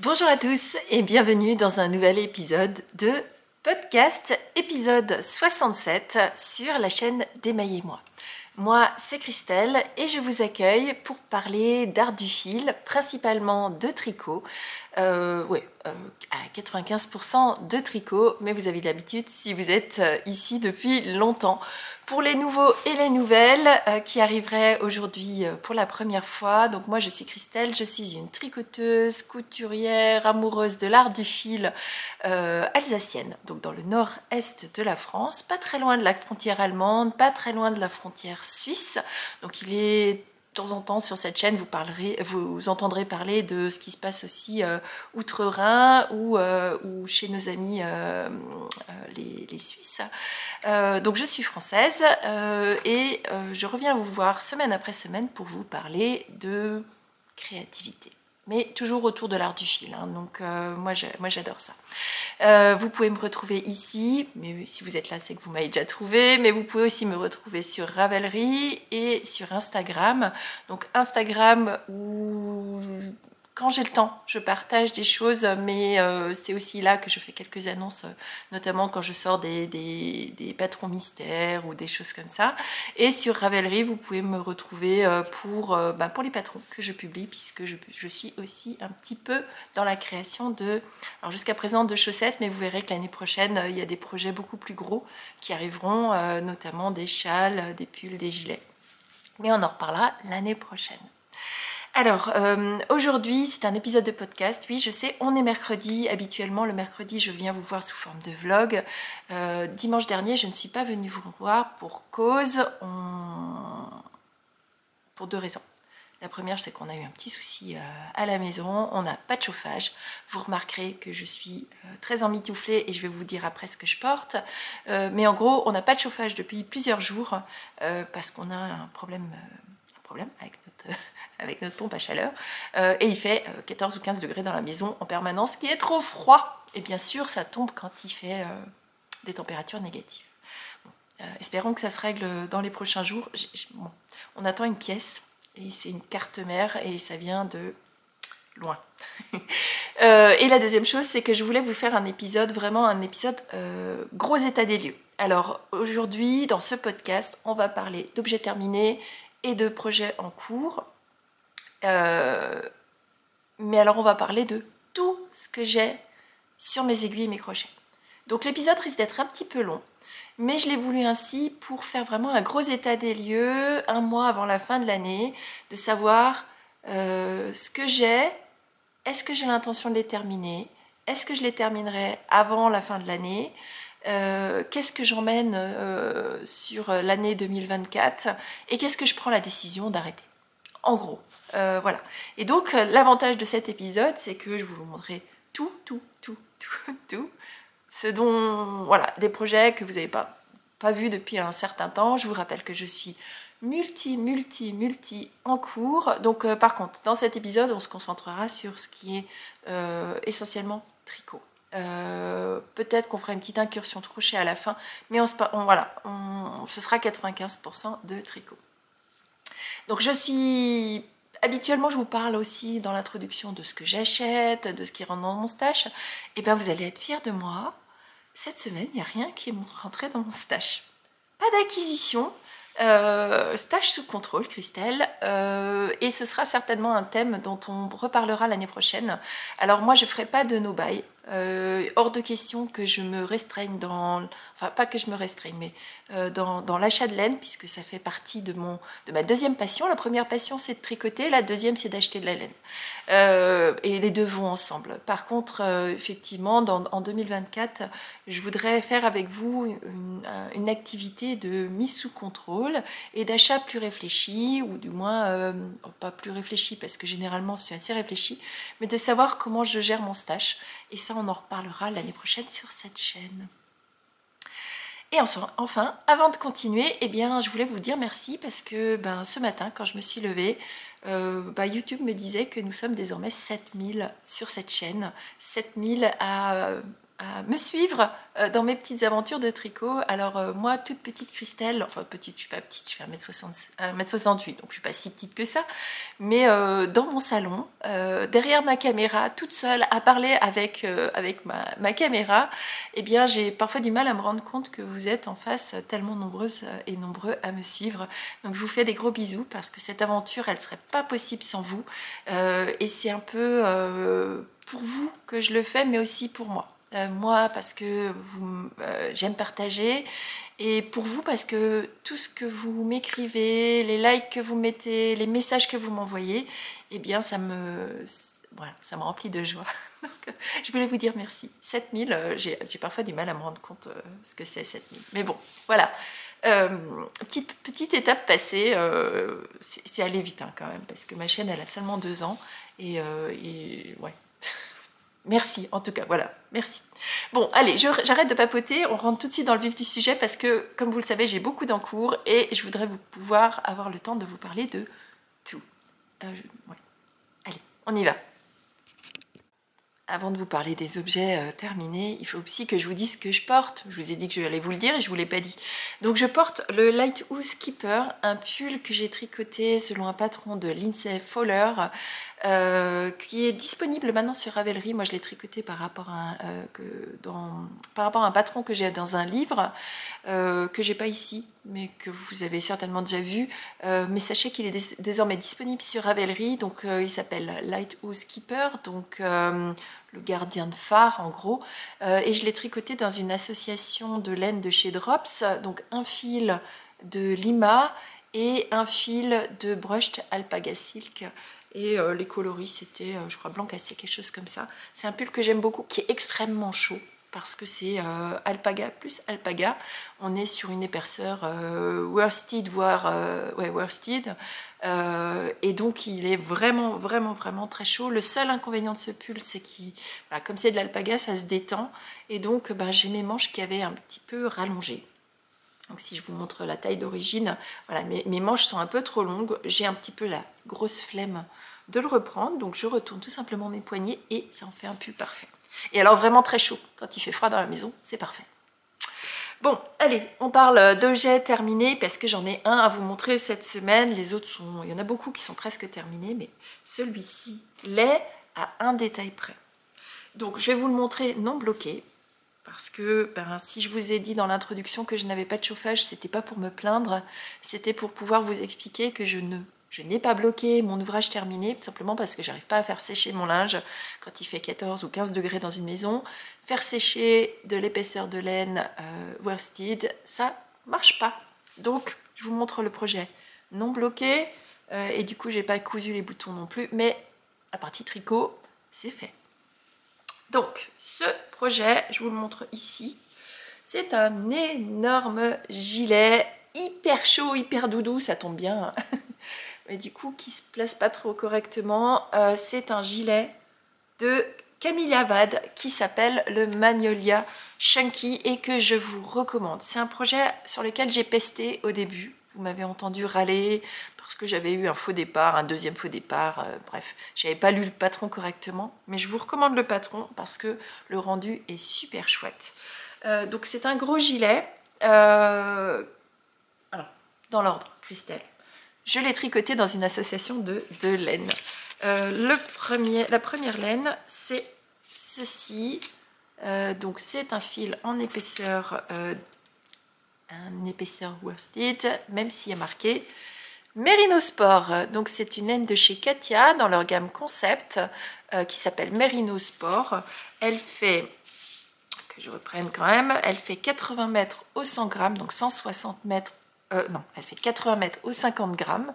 Bonjour à tous et bienvenue dans un nouvel épisode de podcast, épisode 67 sur la chaîne d'Émaillez-moi. Moi, c'est Christelle et je vous accueille pour parler d'art du fil, principalement de tricot. À 95% de tricot, mais vous avez l'habitude si vous êtes ici depuis longtemps. Pour les nouveaux et les nouvelles qui arriveraient aujourd'hui pour la première fois, donc moi je suis Christelle, je suis une tricoteuse, couturière, amoureuse de l'art du fil alsacienne, donc dans le nord-est de la France, pas très loin de la frontière allemande, pas très loin de la frontière suisse, donc il est de temps en temps sur cette chaîne vous entendrez parler de ce qui se passe aussi outre-Rhin ou chez nos amis les Suisses. Donc je suis française et je reviens vous voir semaine après semaine pour vous parler de créativité. Mais toujours autour de l'art du fil, hein. Donc moi j'adore ça. Vous pouvez me retrouver ici, mais si vous êtes là c'est que vous m'avez déjà trouvé, mais vous pouvez aussi me retrouver sur Ravelry et sur Instagram. Donc Instagram où quand j'ai le temps, je partage des choses, mais c'est aussi là que je fais quelques annonces, notamment quand je sors des patrons mystères ou des choses comme ça. Et sur Ravelry, vous pouvez me retrouver pour les patrons que je publie, puisque je suis aussi un petit peu dans la création de, alors jusqu'à présent de chaussettes, mais vous verrez que l'année prochaine, il y a des projets beaucoup plus gros qui arriveront, notamment des châles, des pulls, des gilets. Mais on en reparlera l'année prochaine. Alors, aujourd'hui, c'est un épisode de podcast. Oui, je sais, on est mercredi. Habituellement, le mercredi, je viens vous voir sous forme de vlog. Dimanche dernier, je ne suis pas venue vous voir pour cause. Pour deux raisons. La première, c'est qu'on a eu un petit souci à la maison. On n'a pas de chauffage. Vous remarquerez que je suis très emmitouflée et je vais vous dire après ce que je porte. Mais en gros, on n'a pas de chauffage depuis plusieurs jours parce qu'on a un problème avec notre pompe à chaleur et il fait 14 ou 15 degrés dans la maison en permanence, ce qui est trop froid, et bien sûr ça tombe quand il fait des températures négatives. Bon, espérons que ça se règle dans les prochains jours. Bon, on attend une pièce et c'est une carte mère et ça vient de loin. Et la deuxième chose, c'est que je voulais vous faire un épisode, vraiment un épisode gros état des lieux. Alors aujourd'hui, dans ce podcast, on va parler d'objets terminés et de projets en cours. Mais alors on va parler de tout ce que j'ai sur mes aiguilles et mes crochets. Donc l'épisode risque d'être un petit peu long, mais je l'ai voulu ainsi pour faire vraiment un gros état des lieux, un mois avant la fin de l'année, de savoir ce que j'ai, est-ce que j'ai l'intention de les terminer, est-ce que je les terminerai avant la fin de l'année, qu'est-ce que j'emmène sur l'année 2024 et qu'est-ce que je prends la décision d'arrêter. En gros, voilà. Et donc, l'avantage de cet épisode, c'est que je vous montrerai tout. Ce dont, voilà, des projets que vous n'avez pas vus depuis un certain temps. Je vous rappelle que je suis multi en cours. Donc, par contre, dans cet épisode, on se concentrera sur ce qui est essentiellement tricot. Peut-être qu'on fera une petite incursion de crochet à la fin, mais ce sera 95% de tricot. Donc habituellement je vous parle aussi dans l'introduction de ce que j'achète, de ce qui rentre dans mon stash. Et bien vous allez être fiers de moi. Cette semaine, il n'y a rien qui est rentré dans mon stash. Pas d'acquisition. Stash sous contrôle, Christelle. Et ce sera certainement un thème dont on reparlera l'année prochaine. Alors moi je ne ferai pas de no-buy. Hors de question que je me restreigne enfin pas que je me restreigne, mais dans l'achat de laine, puisque ça fait partie de ma deuxième passion. La première passion c'est de tricoter, la deuxième c'est d'acheter de la laine. Et les deux vont ensemble. Par contre, effectivement, en 2024, je voudrais faire avec vous une activité de mise sous contrôle et d'achat plus réfléchi, ou du moins, pas plus réfléchi parce que généralement je suis assez réfléchie, mais de savoir comment je gère mon stash. Et ça, on en reparlera l'année prochaine sur cette chaîne. Et enfin, avant de continuer, eh bien, je voulais vous dire merci parce que ce matin, quand je me suis levée, YouTube me disait que nous sommes désormais 7000 sur cette chaîne. 7000 à à me suivre dans mes petites aventures de tricot. Alors moi, toute petite Christelle, enfin petite, je suis pas petite, je fais 1m68, donc je suis pas si petite que ça, mais dans mon salon, derrière ma caméra, toute seule, à parler avec ma caméra, eh bien j'ai parfois du mal à me rendre compte que vous êtes en face tellement nombreuses et nombreux à me suivre. Donc je vous fais des gros bisous parce que cette aventure, elle serait pas possible sans vous. Et c'est un peu pour vous que je le fais, mais aussi pour moi. Moi parce que j'aime partager, et pour vous parce que tout ce que vous m'écrivez, les likes que vous mettez, les messages que vous m'envoyez, eh bien voilà, ça me remplit de joie. Donc je voulais vous dire merci. 7000, j'ai parfois du mal à me rendre compte ce que c'est 7000. Mais bon, voilà. Petite étape passée, c'est allé vite hein, quand même, parce que ma chaîne elle a seulement 2 ans, et ouais. Merci, en tout cas, voilà, merci. Bon, allez, j'arrête de papoter, on rentre tout de suite dans le vif du sujet parce que, comme vous le savez, j'ai beaucoup d'encours et je voudrais pouvoir avoir le temps de vous parler de tout. Ouais. Allez, on y va. Avant de vous parler des objets terminés, il faut aussi que je vous dise ce que je porte. Je vous ai dit que j'allais vous le dire et je ne vous l'ai pas dit. Donc je porte le Lighthouse Keeper, un pull que j'ai tricoté selon un patron de Lindsay Fowler, qui est disponible maintenant sur Ravelry. Moi je l'ai tricoté par rapport à un patron que j'ai dans un livre, que j'ai pas ici, mais que vous avez certainement déjà vu. Mais sachez qu'il est désormais disponible sur Ravelry, donc il s'appelle Lighthouse Keeper, donc le gardien de phare en gros, et je l'ai tricoté dans une association de laine de chez Drops, donc un fil de Lima et un fil de Brushed Alpaga Silk, et les coloris c'était je crois blanc cassé, quelque chose comme ça. C'est un pull que j'aime beaucoup, qui est extrêmement chaud parce que c'est alpaga plus alpaga. On est sur une épaisseur worsted, voire worsted, et donc il est vraiment très chaud. Le seul inconvénient de ce pull, c'est qu'il, comme c'est de l'alpaga, ça se détend, et donc j'ai mes manches qui avaient un petit peu rallongé. Donc si je vous montre la taille d'origine, voilà, mes manches sont un peu trop longues, j'ai un petit peu la grosse flemme de le reprendre, donc je retourne tout simplement mes poignets et ça en fait un pull parfait. Et alors vraiment très chaud, quand il fait froid dans la maison, c'est parfait. Bon, allez, on parle d'objets terminés parce que j'en ai un à vous montrer cette semaine. Les autres sont, il y en a beaucoup qui sont presque terminés, mais celui-ci l'est à un détail près. Donc je vais vous le montrer non bloqué, parce que si je vous ai dit dans l'introduction que je n'avais pas de chauffage, c'était pas pour me plaindre, c'était pour pouvoir vous expliquer que je n'ai pas bloqué mon ouvrage terminé, simplement parce que j'arrive pas à faire sécher mon linge quand il fait 14 ou 15 degrés dans une maison. Faire sécher de l'épaisseur de laine worsted, ça marche pas. Donc je vous montre le projet non bloqué, et du coup j'ai pas cousu les boutons non plus, mais la partie tricot c'est fait. Donc ce projet, je vous le montre ici, c'est un énorme gilet hyper chaud, hyper doudou, ça tombe bien, mais du coup qui se place pas trop correctement. C'est un gilet de Camille Avad qui s'appelle le Magnolia Chunky et que je vous recommande. C'est un projet sur lequel j'ai pesté au début, vous m'avez entendu râler parce que j'avais eu un faux départ, un deuxième faux départ, bref, j'avais pas lu le patron correctement, mais je vous recommande le patron parce que le rendu est super chouette. Donc c'est un gros gilet, alors, dans l'ordre, Christelle. Je l'ai tricoté dans une association de laine. La première laine, c'est ceci. Donc c'est un fil en épaisseur, worsted, même s'il y a marqué Merino Sport. Donc c'est une laine de chez Katia dans leur gamme concept qui s'appelle Merino Sport. Elle fait, que je reprenne quand même, elle fait 80 mètres au 100 grammes, donc 160 mètres. Non, elle fait 80 mètres au 50 grammes.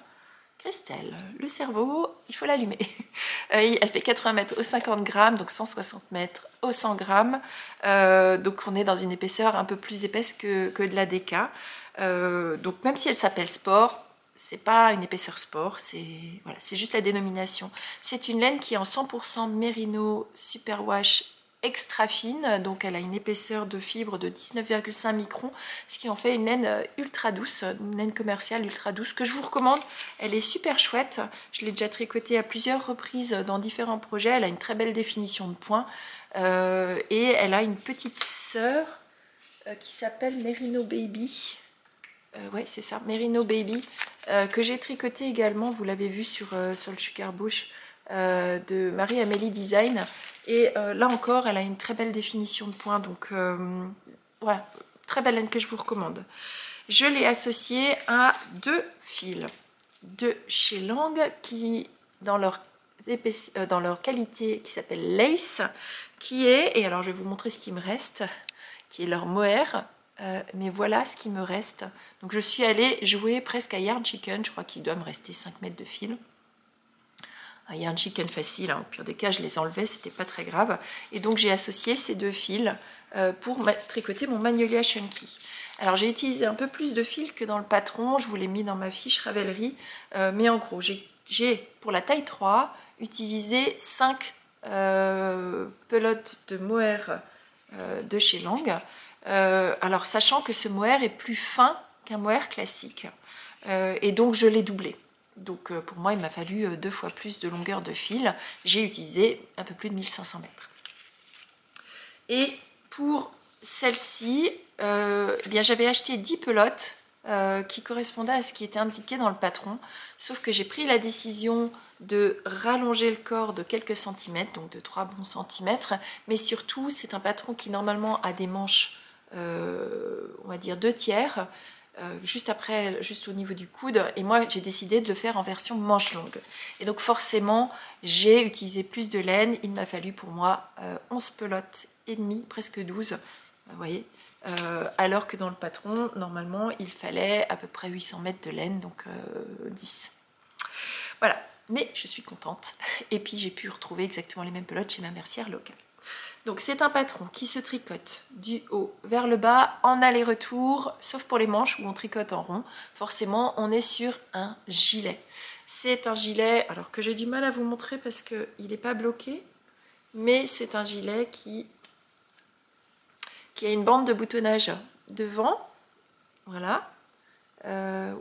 Christelle, le cerveau, il faut l'allumer. Elle fait 80 mètres au 50 grammes, donc 160 mètres au 100 grammes. Donc on est dans une épaisseur un peu plus épaisse que de la DK. Donc même si elle s'appelle sport, c'est pas une épaisseur sport, c'est juste la dénomination. C'est une laine qui est en 100% Merino Superwash extra fine, donc elle a une épaisseur de fibre de 19,5 microns, ce qui en fait une laine ultra douce, une laine commerciale ultra douce que je vous recommande. Elle est super chouette, je l'ai déjà tricotée à plusieurs reprises dans différents projets. Elle a une très belle définition de point et elle a une petite sœur qui s'appelle Merino Baby. Ouais, c'est ça, Merino Baby, que j'ai tricoté également, vous l'avez vu sur le Sugar Bush de Marie-Amélie Design. Et là encore, elle a une très belle définition de point, donc voilà, très belle laine que je vous recommande. Je l'ai associée à 2 fils de chez Lang qui, dans leur qualité, qui s'appelle Lace, qui est, et alors je vais vous montrer ce qui me reste, qui est leur mohair. Mais voilà ce qui me reste. Donc je suis allée jouer presque à Yarn Chicken. Je crois qu'il doit me rester 5 mètres de fil. Un Yarn Chicken facile, hein. Au pire des cas je les enlevais, c'était pas très grave. Et donc j'ai associé ces 2 fils pour tricoter mon Magnolia Chunky. Alors j'ai utilisé un peu plus de fil que dans le patron. Je vous l'ai mis dans ma fiche Ravelry. Mais en gros j'ai pour la taille 3 utilisé 5 pelotes de mohair de chez Lang. Alors sachant que ce mohair est plus fin qu'un mohair classique et donc je l'ai doublé, donc pour moi il m'a fallu 2 fois plus de longueur de fil. J'ai utilisé un peu plus de 1500 mètres. Et pour celle-ci eh bien j'avais acheté 10 pelotes qui correspondaient à ce qui était indiqué dans le patron, sauf que j'ai pris la décision de rallonger le corps de quelques centimètres, donc de 3 bons centimètres, mais surtout c'est un patron qui normalement a des manches on va dire 2/3 juste après, juste au niveau du coude, et moi j'ai décidé de le faire en version manche longue, et donc forcément j'ai utilisé plus de laine. Il m'a fallu pour moi 11 pelotes et demie, presque 12, vous voyez, alors que dans le patron normalement il fallait à peu près 800 mètres de laine, donc 10. Voilà, mais je suis contente, et puis j'ai pu retrouver exactement les mêmes pelotes chez ma mercière locale. Donc c'est un patron qui se tricote du haut vers le bas en aller-retour, sauf pour les manches où on tricote en rond. Forcément, on est sur un gilet. C'est un gilet, alors que j'ai du mal à vous montrer parce qu'il n'est pas bloqué, mais c'est un gilet qui a une bande de boutonnage devant, voilà,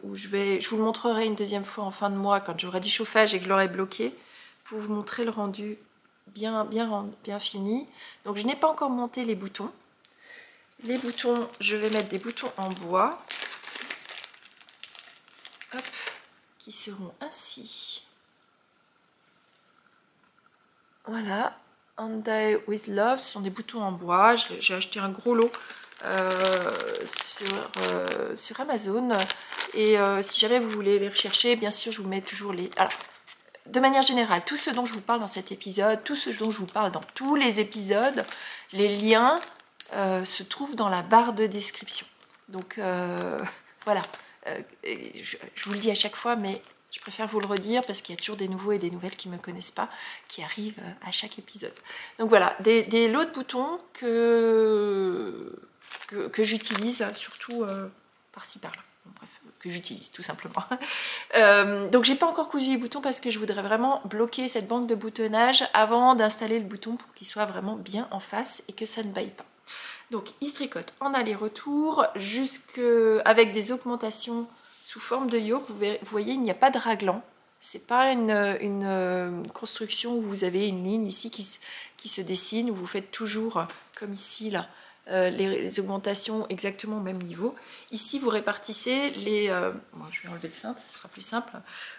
où je vous le montrerai une deuxième fois en fin de mois quand j'aurai du chauffage et que je l'aurai bloqué, pour vous montrer le rendu bien fini. Donc je n'ai pas encore monté les boutons. Les boutons, je vais mettre des boutons en bois, hop, qui seront ainsi. Voilà, And Die With Love, ce sont des boutons en bois. J'ai acheté un gros lot sur Amazon, et si jamais vous voulez les rechercher, bien sûr je vous mets toujours les... Alors, de manière générale, tout ce dont je vous parle dans cet épisode, tout ce dont je vous parle dans tous les épisodes, les liens se trouvent dans la barre de description. Donc voilà, je vous le dis à chaque fois, mais je préfère vous le redire parce qu'il y a toujours des nouveaux et des nouvelles qui ne me connaissent pas, qui arrivent à chaque épisode. Donc voilà, des lots de boutons que j'utilise, surtout par-ci par-là. Bon, bref, que j'utilise tout simplement. Donc j'ai pas encore cousu les boutons parce que je voudrais vraiment bloquer cette bande de boutonnage avant d'installer le bouton pour qu'il soit vraiment bien en face et que ça ne baille pas. Donc il se tricote en aller-retour avec des augmentations sous forme de yoke. Vous voyez, il n'y a pas de raglan. C'est pas une construction où vous avez une ligne ici qui se dessine, où vous faites toujours comme ici là. Les augmentations exactement au même niveau. Ici vous répartissez les... bon, je vais enlever le cintre, ce sera plus simple.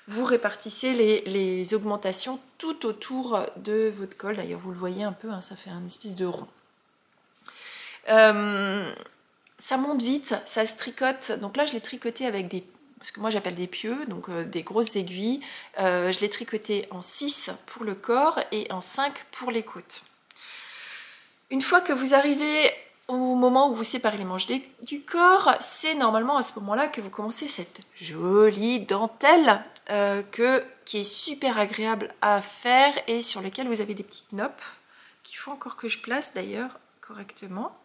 Vous répartissez les augmentations tout autour de votre col. D'ailleurs vous le voyez un peu, hein, ça fait un espèce de rond. Ça monte vite, ça se tricote. Donc là je l'ai tricoté avec ce que moi j'appelle des pieux, donc des grosses aiguilles. Je l'ai tricoté en 6 pour le corps et en 5 pour les côtes. Une fois que vous arrivez au moment où vous séparez les manches du corps, c'est normalement à ce moment-là que vous commencez cette jolie dentelle qui est super agréable à faire et sur lequel vous avez des petites noppes qu'il faut encore que je place d'ailleurs correctement.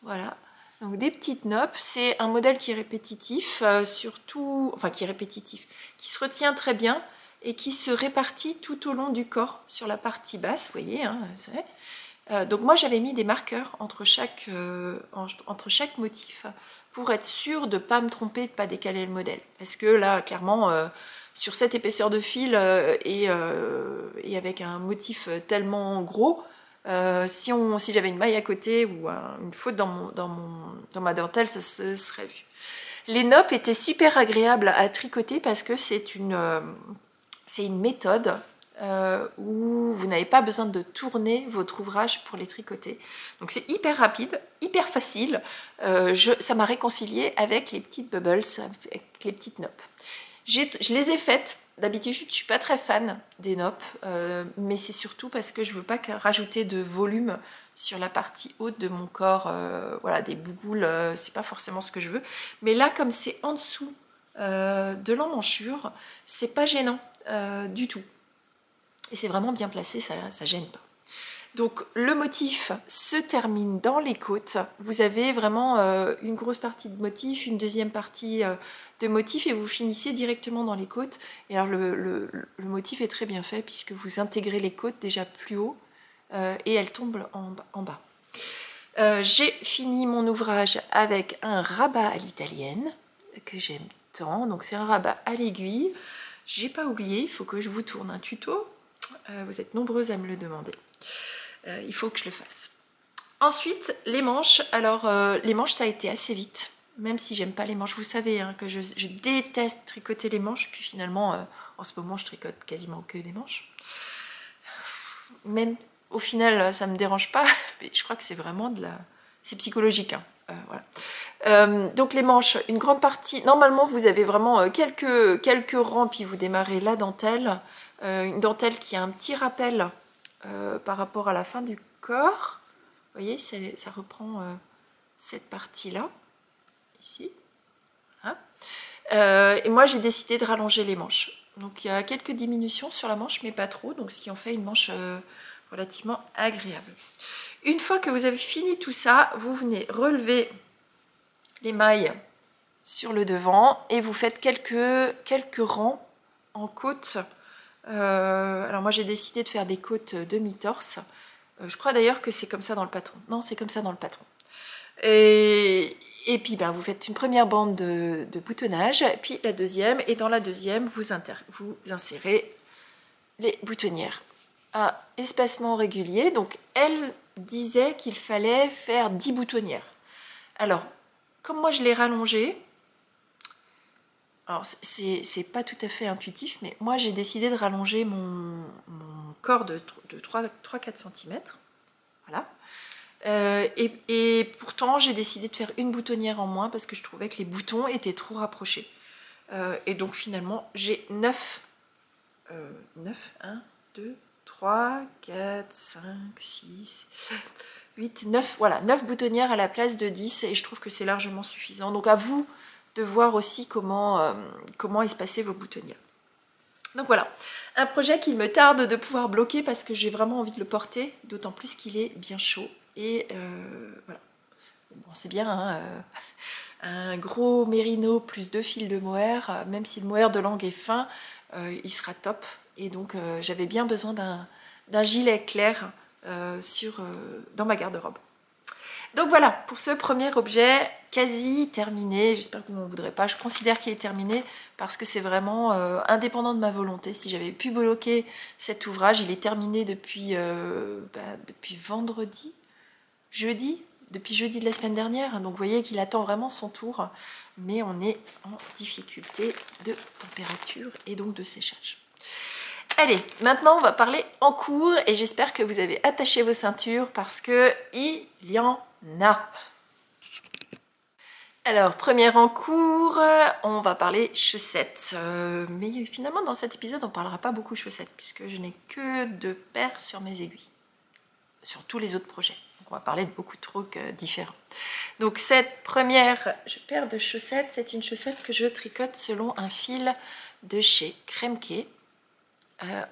Voilà, donc des petites noppes. C'est un modèle qui est répétitif, qui se retient très bien et qui se répartit tout au long du corps sur la partie basse, vous voyez, hein, Donc moi j'avais mis des marqueurs entre chaque motif pour être sûre de ne pas me tromper, de ne pas décaler le modèle. Parce que là, clairement, sur cette épaisseur de fil et avec un motif tellement gros, si j'avais une maille à côté ou une faute dans ma dentelle, ça se serait vu. Les noppes étaient super agréables à tricoter parce que c'est une méthode où vous n'avez pas besoin de tourner votre ouvrage pour les tricoter. Donc c'est hyper rapide, hyper facile. Ça m'a réconcilié avec les petites bubbles, avec les petites noppes. Je les ai faites. D'habitude, je ne suis pas très fan des noppes, mais c'est surtout parce que je ne veux pas rajouter de volume sur la partie haute de mon corps. Voilà, des bouboules, c'est pas forcément ce que je veux. Mais là, comme c'est en dessous de l'emmanchure, c'est pas gênant du tout. Et c'est vraiment bien placé, ça gêne pas. Donc le motif se termine dans les côtes. Vous avez vraiment une grosse partie de motif, une deuxième partie de motif et vous finissez directement dans les côtes. Et alors le motif est très bien fait puisque vous intégrez les côtes déjà plus haut et elles tombent en bas. J'ai fini mon ouvrage avec un rabat à l'italienne que j'aime tant. Donc c'est un rabat à l'aiguille. J'ai pas oublié, il faut que je vous tourne un tuto. Vous êtes nombreuses à me le demander. Il faut que je le fasse. Ensuite, les manches. Alors, les manches, ça a été assez vite. Même si j'aime pas les manches. Vous savez hein, que je déteste tricoter les manches. Puis finalement, en ce moment, je tricote quasiment que des manches. Même au final, ça me dérange pas. Mais je crois que c'est vraiment c'est psychologique. Hein. Voilà. Donc les manches, une grande partie. Normalement, vous avez vraiment quelques rangs, puis vous démarrez la dentelle. Une dentelle qui a un petit rappel par rapport à la fin du corps. Vous voyez, ça reprend cette partie-là, ici. Voilà. Et moi, j'ai décidé de rallonger les manches. Donc, il y a quelques diminutions sur la manche, mais pas trop. Donc, ce qui en fait une manche relativement agréable. Une fois que vous avez fini tout ça, vous venez relever les mailles sur le devant et vous faites quelques rangs en côte. Alors moi j'ai décidé de faire des côtes demi-torse. Je crois d'ailleurs que c'est comme ça dans le patron. Non, c'est comme ça dans le patron. Et puis ben, vous faites une première bande de boutonnage, puis la deuxième, et dans la deuxième vous insérez les boutonnières à espacement régulier. Donc elle disait qu'il fallait faire 10 boutonnières. Alors comme moi je l'ai rallongé, alors c'est pas tout à fait intuitif, mais moi j'ai décidé de rallonger mon corps de 3-4 cm. Voilà. Et pourtant j'ai décidé de faire une boutonnière en moins parce que je trouvais que les boutons étaient trop rapprochés. Et donc finalement j'ai 9, 1, 2, 3, 4, 5, 6, 7, 8, 9, voilà, 9 boutonnières à la place de 10 et je trouve que c'est largement suffisant. Donc à vous de voir aussi comment espacer vos boutonnières. Donc voilà, un projet qu'il me tarde de pouvoir bloquer parce que j'ai vraiment envie de le porter, d'autant plus qu'il est bien chaud. Et voilà, bon, c'est bien, hein, un gros mérino plus 2 fils de mohair, même si le mohair de langue est fin, il sera top. Et donc j'avais bien besoin d'un gilet clair dans ma garde-robe. Donc voilà, pour ce premier objet, quasi terminé, j'espère que vous n'en voudrez pas, je considère qu'il est terminé parce que c'est vraiment indépendant de ma volonté. Si j'avais pu bloquer cet ouvrage, il est terminé depuis depuis jeudi de la semaine dernière, donc vous voyez qu'il attend vraiment son tour, mais on est en difficulté de température et donc de séchage. Allez, maintenant on va parler en cours et j'espère que vous avez attaché vos ceintures parce que il y en a. Alors, première en cours, on va parler chaussettes. Mais finalement dans cet épisode on ne parlera pas beaucoup de chaussettes puisque je n'ai que 2 paires sur mes aiguilles. Sur tous les autres projets. Donc on va parler de beaucoup de trucs différents. Donc cette première paire de chaussettes, c'est une chaussette que je tricote selon un fil de chez Kremke.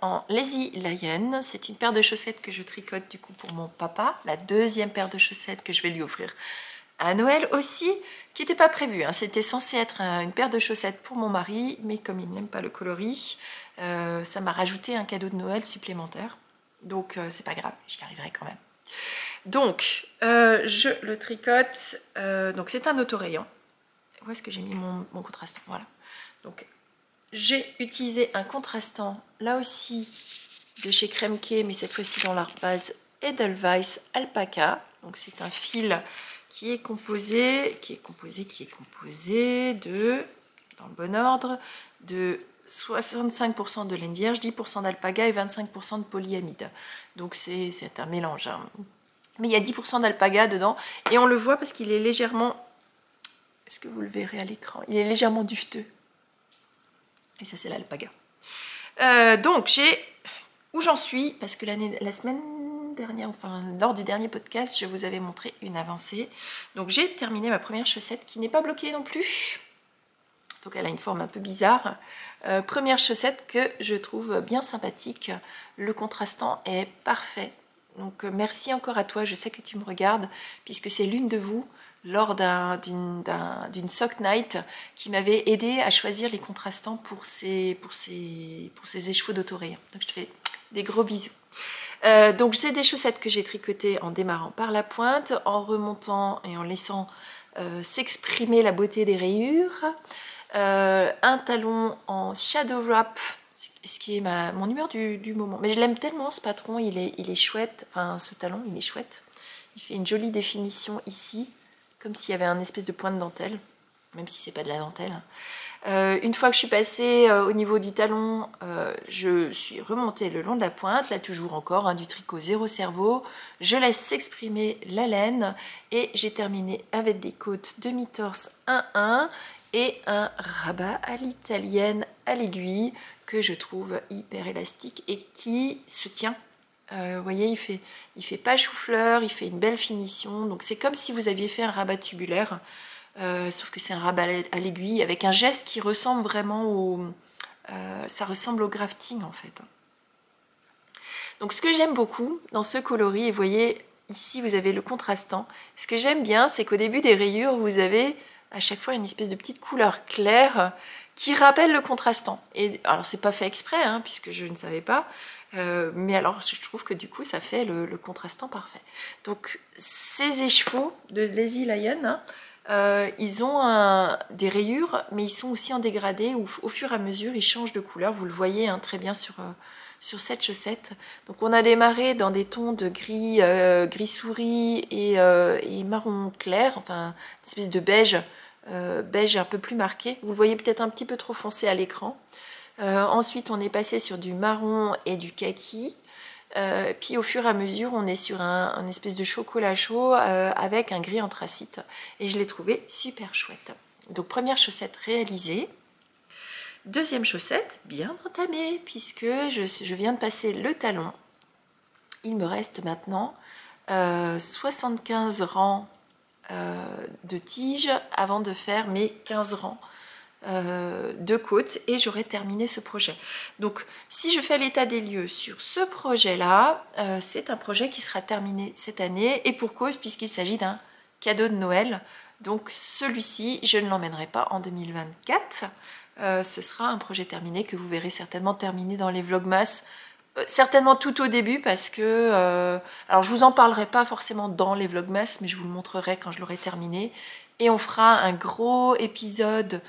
En Lazy Lion, c'est une paire de chaussettes que je tricote du coup pour mon papa, la deuxième paire de chaussettes que je vais lui offrir à Noël aussi, qui n'était pas prévue, hein. C'était censé être une paire de chaussettes pour mon mari, mais comme il n'aime pas le coloris, ça m'a rajouté un cadeau de Noël supplémentaire, donc c'est pas grave, j'y arriverai quand même. Donc, je le tricote. Donc, c'est un autorayant. Où est-ce que j'ai mis mon contrastant? Voilà. Donc, j'ai utilisé un contrastant, là aussi, de chez Kremke, mais cette fois-ci dans l'artbase Edelweiss Alpaca. Donc, c'est un fil qui est composé de, dans le bon ordre, de 65% de laine vierge, 10% d'alpaga et 25% de polyamide. Donc, c'est un mélange, hein. Mais il y a 10% d'alpaga dedans, et on le voit parce qu'il est légèrement... Est-ce que vous le verrez à l'écran? Il est légèrement duveteux. Et ça, c'est l'alpaga. Donc, où j'en suis, parce que la semaine dernière, enfin, lors du dernier podcast, je vous avais montré une avancée. Donc, j'ai terminé ma première chaussette qui n'est pas bloquée non plus. Donc, elle a une forme un peu bizarre. Première chaussette que je trouve bien sympathique. Le contrastant est parfait. Donc, merci encore à toi. Je sais que tu me regardes, puisque c'est l'une de vous, lors d'une sock night, qui m'avait aidé à choisir les contrastants pour ces écheveaux d'autorayant. Donc je te fais des gros bisous. Donc c'est des chaussettes que j'ai tricotées en démarrant par la pointe, en remontant et en laissant s'exprimer la beauté des rayures. Un talon en shadow wrap, ce qui est mon numéro du moment. Mais je l'aime tellement ce patron, il est chouette. Enfin, ce talon, il est chouette. Il fait une jolie définition ici, comme s'il y avait un espèce de point de dentelle, même si c'est pas de la dentelle. Une fois que je suis passée au niveau du talon, je suis remontée le long de la pointe, là toujours encore, hein, du tricot zéro cerveau. Je laisse s'exprimer la laine et j'ai terminé avec des côtes demi-torse 1-1 et un rabat à l'italienne à l'aiguille que je trouve hyper élastique et qui se tient. Vous voyez, il fait pas chou-fleur, il fait une belle finition. Donc c'est comme si vous aviez fait un rabat tubulaire, sauf que c'est un rabat à l'aiguille avec un geste qui ressemble vraiment ça ressemble au grafting en fait. Donc ce que j'aime beaucoup dans ce coloris, et vous voyez ici vous avez le contrastant. Ce que j'aime bien, c'est qu'au début des rayures, vous avez à chaque fois une espèce de petite couleur claire qui rappelle le contrastant. Et alors c'est pas fait exprès, hein, puisque je ne savais pas. Mais alors je trouve que du coup ça fait le contrastant parfait. Donc ces écheveaux de Lazy Lion, hein, ils ont des rayures, mais ils sont aussi en dégradé où au fur et à mesure ils changent de couleur. Vous le voyez hein, très bien sur cette chaussette. Donc on a démarré dans des tons de gris, gris souris et marron clair, enfin une espèce de beige, beige un peu plus marqué. Vous le voyez peut-être un petit peu trop foncé à l'écran. Ensuite, on est passé sur du marron et du kaki. Puis au fur et à mesure, on est sur un espèce de chocolat chaud avec un gris anthracite. Et je l'ai trouvé super chouette. Donc première chaussette réalisée. Deuxième chaussette bien entamée puisque je viens de passer le talon. Il me reste maintenant 75 rangs de tiges avant de faire mes 15 rangs de côtes et j'aurai terminé ce projet. Donc si je fais l'état des lieux sur ce projet là, c'est un projet qui sera terminé cette année et pour cause puisqu'il s'agit d'un cadeau de Noël. Donc celui-ci je ne l'emmènerai pas en 2024, ce sera un projet terminé que vous verrez certainement terminé dans les vlogmas, certainement tout au début parce que alors je vous en parlerai pas forcément dans les vlogmas mais je vous le montrerai quand je l'aurai terminé et on fera un gros épisode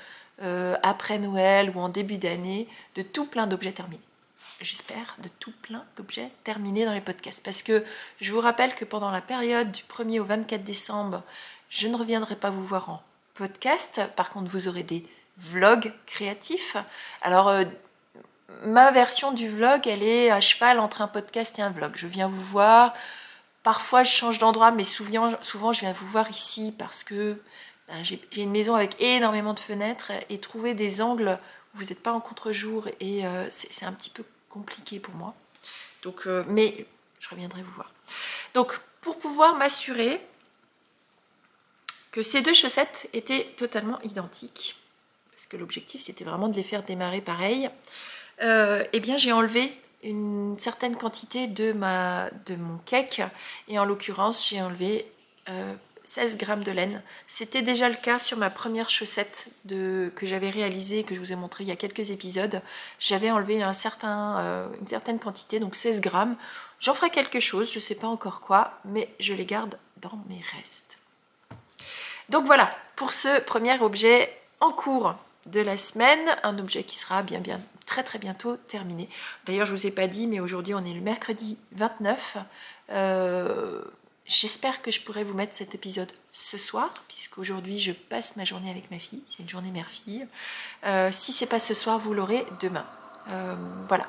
après Noël ou en début d'année, de tout plein d'objets terminés. J'espère de tout plein d'objets terminés dans les podcasts. Parce que je vous rappelle que pendant la période du 1er au 24 décembre, je ne reviendrai pas vous voir en podcast. Par contre, vous aurez des vlogs créatifs. Alors, ma version du vlog, elle est à cheval entre un podcast et un vlog. Je viens vous voir. Parfois, je change d'endroit, mais souvent, je viens vous voir ici parce que j'ai une maison avec énormément de fenêtres et trouver des angles où vous n'êtes pas en contre-jour et c'est un petit peu compliqué pour moi. Donc, mais je reviendrai vous voir. Donc pour pouvoir m'assurer que ces deux chaussettes étaient totalement identiques, parce que l'objectif c'était vraiment de les faire démarrer pareil, eh bien j'ai enlevé une certaine quantité de mon cake et en l'occurrence j'ai enlevé 16 grammes de laine. C'était déjà le cas sur ma première chaussette que j'avais réalisée, que je vous ai montré il y a quelques épisodes. J'avais enlevé une certaine quantité, donc 16 grammes. J'en ferai quelque chose, je ne sais pas encore quoi, mais je les garde dans mes restes. Donc voilà, pour ce premier objet en cours de la semaine, un objet qui sera très bientôt terminé. D'ailleurs, je ne vous ai pas dit, mais aujourd'hui on est le mercredi 29. J'espère que je pourrai vous mettre cet épisode ce soir, puisqu'aujourd'hui je passe ma journée avec ma fille, c'est une journée mère-fille. Si c'est pas ce soir, vous l'aurez demain. Voilà.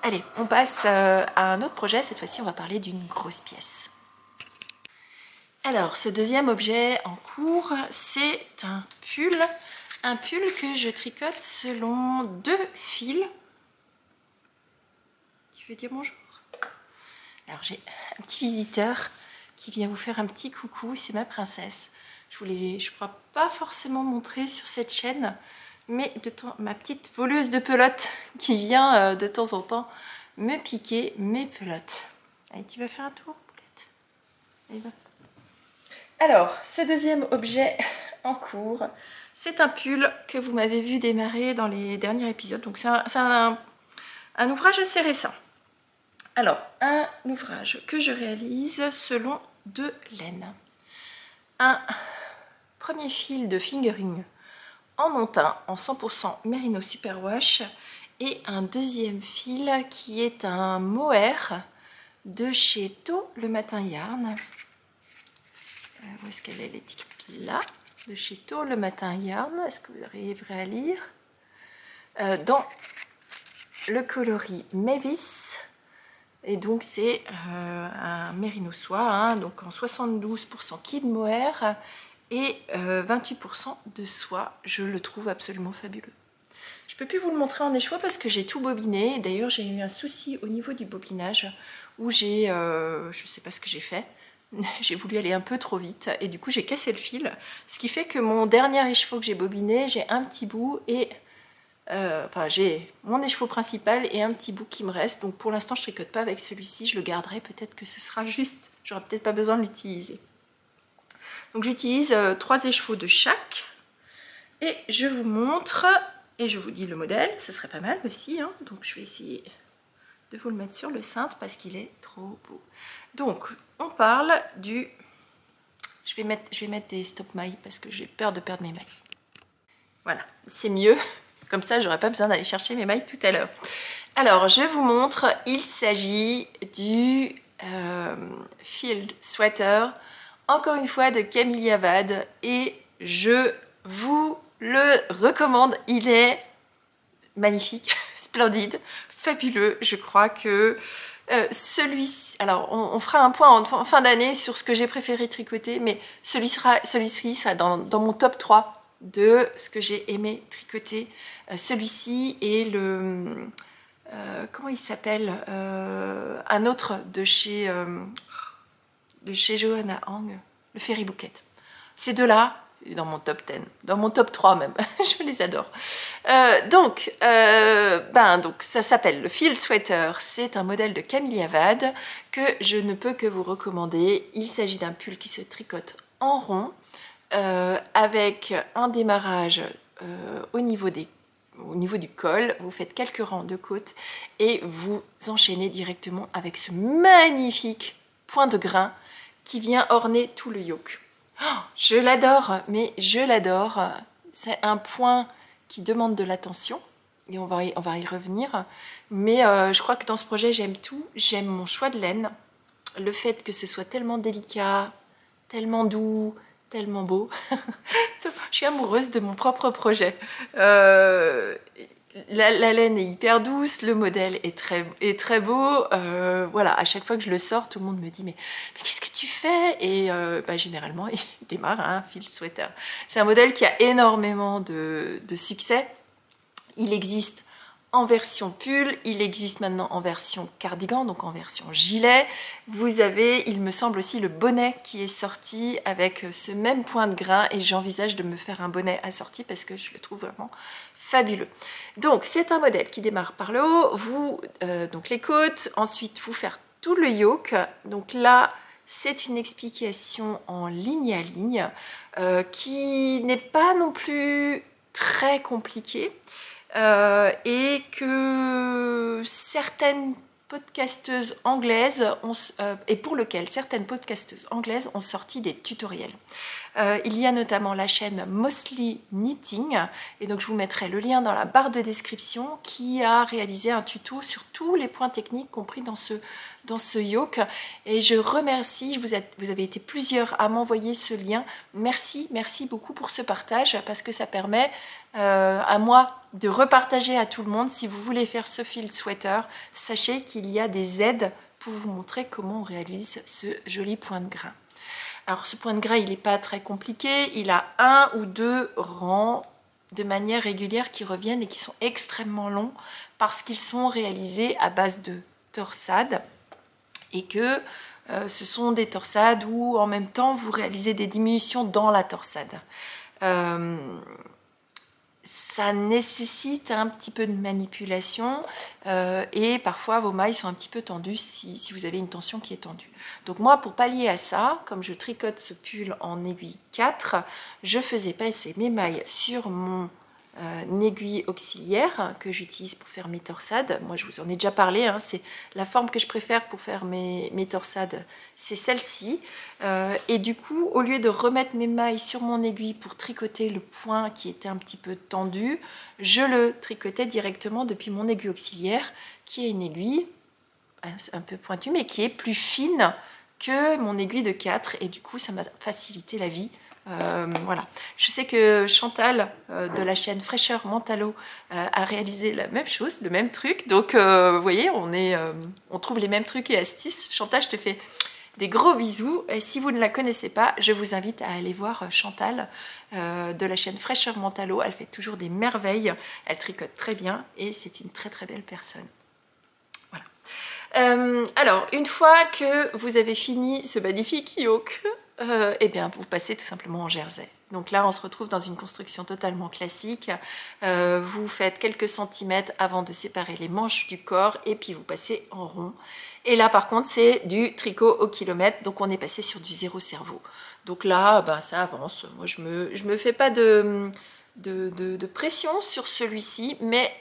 Allez, on passe à un autre projet. Cette fois-ci, on va parler d'une grosse pièce. Alors, ce deuxième objet en cours, c'est un pull que je tricote selon 2 fils. Tu veux dire bonjour? Alors, j'ai un petit visiteur qui vient vous faire un petit coucou, c'est ma princesse. Je crois pas forcément montrer sur cette chaîne, mais ma petite voleuse de pelote qui vient de temps en temps me piquer mes pelotes. Allez, tu vas faire un tour, poulette? Allez, va. Alors, ce deuxième objet en cours, c'est un pull que vous m'avez vu démarrer dans les derniers épisodes. Donc, c'est un ouvrage assez récent. Alors, un ouvrage que je réalise selon 2 laines. Un premier fil de fingering en montin en 100% Merino Superwash et un deuxième fil qui est un mohair de chez Tôt le Matin Yarn. Où est-ce qu'elle est l'étiquette? Là, de chez Tôt le Matin Yarn. Est-ce que vous arriverez à lire? Dans le coloris Mavis. Et donc c'est un mérino soie, hein, donc en 72% kid mohair et 28% de soie. Je le trouve absolument fabuleux. Je ne peux plus vous le montrer en écheveau parce que j'ai tout bobiné. D'ailleurs, j'ai eu un souci au niveau du bobinage où j'ai, je ne sais pas ce que j'ai fait. J'ai voulu aller un peu trop vite et du coup j'ai cassé le fil, ce qui fait que mon dernier écheveau que j'ai bobiné, j'ai un petit bout et enfin j'ai mon écheveau principal et un petit bout qui me reste. Donc pour l'instant je tricote pas avec celui-ci, je le garderai, peut-être que ce sera juste, j'aurai peut-être pas besoin de l'utiliser. Donc j'utilise 3 écheveaux de chaque et je vous montre et je vous dis le modèle, ce serait pas mal aussi, hein. Donc je vais essayer de vous le mettre sur le cintre parce qu'il est trop beau. Donc on parle du... Je vais mettre des stop mailles parce que j'ai peur de perdre mes mailles. Voilà, c'est mieux. Comme ça, j'aurai pas besoin d'aller chercher mes mailles tout à l'heure. Alors, je vous montre, il s'agit du Field Sweater, encore une fois de Camille Abad, et je vous le recommande. Il est magnifique, splendide, fabuleux. Je crois que celui-ci, alors on fera un point en fin d'année sur ce que j'ai préféré tricoter, mais celui-ci sera dans mon top 3 de ce que j'ai aimé tricoter. Celui-ci et le... comment il s'appelle, un autre de chez Johanna Hang, le Fairy Bouquet. Ces deux-là, dans mon top 10, dans mon top 3 même, je les adore. Donc ça s'appelle le Field Sweater, c'est un modèle de Camille Abad que je ne peux que vous recommander. Il s'agit d'un pull qui se tricote en rond, avec un démarrage au niveau du col, vous faites quelques rangs de côte et vous enchaînez directement avec ce magnifique point de grain qui vient orner tout le yoke. Oh, je l'adore, mais je l'adore. C'est un point qui demande de l'attention et on va y revenir. Mais je crois que dans ce projet, j'aime tout. J'aime mon choix de laine, le fait que ce soit tellement délicat, tellement doux, tellement beau. Je suis amoureuse de mon propre projet. La laine est hyper douce, le modèle est très beau. Voilà, à chaque fois que je le sors, tout le monde me dit mais qu'est-ce que tu fais? Et généralement, il démarre un Field Sweater. C'est un modèle qui a énormément de succès. Il existe en version pull, il existe maintenant en version cardigan, donc en version gilet. Vous avez, il me semble aussi, le bonnet qui est sorti avec ce même point de grain et j'envisage de me faire un bonnet assorti parce que je le trouve vraiment fabuleux. Donc c'est un modèle qui démarre par le haut, donc les côtes, ensuite vous faire tout le yoke. Donc là, c'est une explication en ligne à ligne qui n'est pas non plus très compliquée. Et que certaines podcasteuses anglaises et pour lequel certaines podcasteuses anglaises ont sorti des tutoriels. Il y a notamment la chaîne Mostly Knitting, et donc je vous mettrai le lien dans la barre de description, qui a réalisé un tuto sur tous les points techniques compris dans ce yoke. Et je remercie, vous avez été plusieurs à m'envoyer ce lien. Merci beaucoup pour ce partage, parce que ça permet à moi de repartager à tout le monde. Si vous voulez faire ce fil sweater, sachez qu'il y a des aides pour vous montrer comment on réalise ce joli point de grain. Alors ce point de grain, il n'est pas très compliqué, il a 1 ou 2 rangs de manière régulière qui reviennent et qui sont extrêmement longs parce qu'ils sont réalisés à base de torsades et que ce sont des torsades où en même temps vous réalisez des diminutions dans la torsade. Ça nécessite un petit peu de manipulation et parfois vos mailles sont un petit peu tendues si vous avez une tension qui est tendue. Donc moi, pour pallier à ça, comme je tricote ce pull en aiguille 4, je faisais passer mes mailles sur mon aiguille auxiliaire que j'utilise pour faire mes torsades. Moi je vous en ai déjà parlé, hein, c'est la forme que je préfère pour faire mes torsades, c'est celle-ci. Et du coup, au lieu de remettre mes mailles sur mon aiguille pour tricoter le point qui était un petit peu tendu, je le tricotais directement depuis mon aiguille auxiliaire, qui est une aiguille un peu pointue mais qui est plus fine que mon aiguille de 4, et du coup ça m'a facilité la vie. Voilà. Je sais que Chantal de la chaîne Fraîcheur Mentalo a réalisé la même chose, le même truc, donc vous voyez, on trouve les mêmes trucs et astuces. Chantal, je te fais des gros bisous, et si vous ne la connaissez pas, je vous invite à aller voir Chantal de la chaîne Fraîcheur Mentalo. Elle fait toujours des merveilles, elle tricote très bien et c'est une très belle personne. Voilà. Alors, une fois que vous avez fini ce magnifique yoke, eh bien, vous passez tout simplement en jersey. Donc là, on se retrouve dans une construction totalement classique. Vous faites quelques centimètres avant de séparer les manches du corps et puis vous passez en rond. Et là, par contre, c'est du tricot au kilomètre. Donc, on est passé sur du zéro cerveau. Donc là, ben, ça avance. Moi, je me fais pas de pression sur celui-ci. Mais,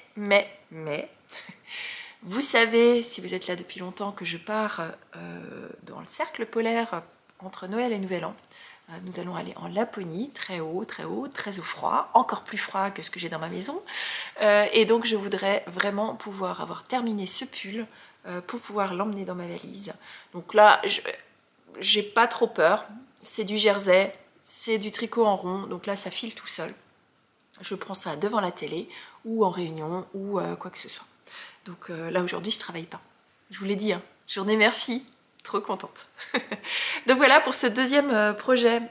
vous savez, si vous êtes là depuis longtemps, que je pars dans le cercle polaire entre Noël et Nouvel An. Nous allons aller en Laponie, très haut, très au froid, encore plus froid que ce que j'ai dans ma maison. Et donc je voudrais vraiment pouvoir avoir terminé ce pull pour pouvoir l'emmener dans ma valise. Donc là, j'ai pas trop peur. C'est du jersey, c'est du tricot en rond, donc là ça file tout seul. Je prends ça devant la télé ou en réunion ou quoi que ce soit. Donc là aujourd'hui je travaille pas. Je vous l'ai dit, hein, journée mère-fille. Trop contente. Donc voilà pour ce deuxième projet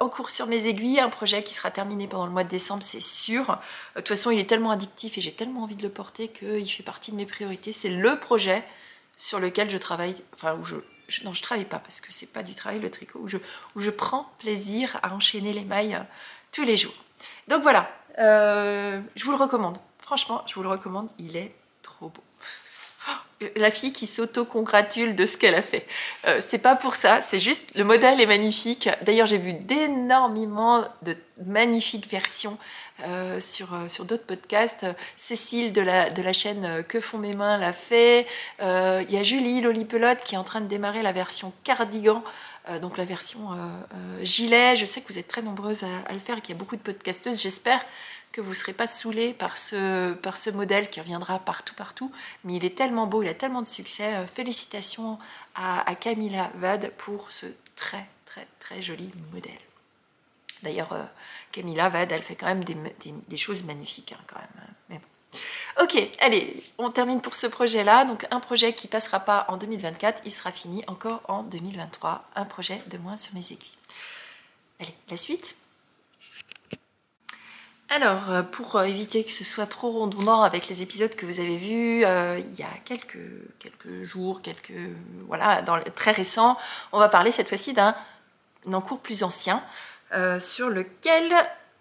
en cours sur mes aiguilles, un projet qui sera terminé pendant le mois de décembre, c'est sûr. De toute façon, il est tellement addictif et j'ai tellement envie de le porter qu'il fait partie de mes priorités. C'est le projet sur lequel je travaille, enfin non, je travaille pas parce que c'est pas du travail le tricot, où je prends plaisir à enchaîner les mailles tous les jours. Donc voilà, je vous le recommande. Franchement, je vous le recommande, il est trop beau. La fille qui s'auto-congratule de ce qu'elle a fait. C'est pas pour ça, c'est juste le modèle est magnifique. D'ailleurs, j'ai vu d'énormément de magnifiques versions sur d'autres podcasts. Cécile de la chaîne Que font mes mains l'a fait. Il y a Julie Lolipelote qui est en train de démarrer la version cardigan. Donc la version gilet. Je sais que vous êtes très nombreuses à le faire et qu'il y a beaucoup de podcasteuses. J'espère que vous ne serez pas saoulés par ce modèle qui reviendra partout, mais il est tellement beau, il a tellement de succès. Félicitations à Camilla Wade pour ce très joli modèle. D'ailleurs, Camilla Wade, elle fait quand même des choses magnifiques, hein, quand même. Mais bon. Ok, allez, on termine pour ce projet-là. Donc un projet qui ne passera pas en 2024, il sera fini encore en 2023. Un projet de moins sur mes aiguilles. Allez, la suite. Alors, pour éviter que ce soit trop redondant avec les épisodes que vous avez vus il y a quelques jours, voilà, très récents, on va parler cette fois-ci d'un encours plus ancien sur lequel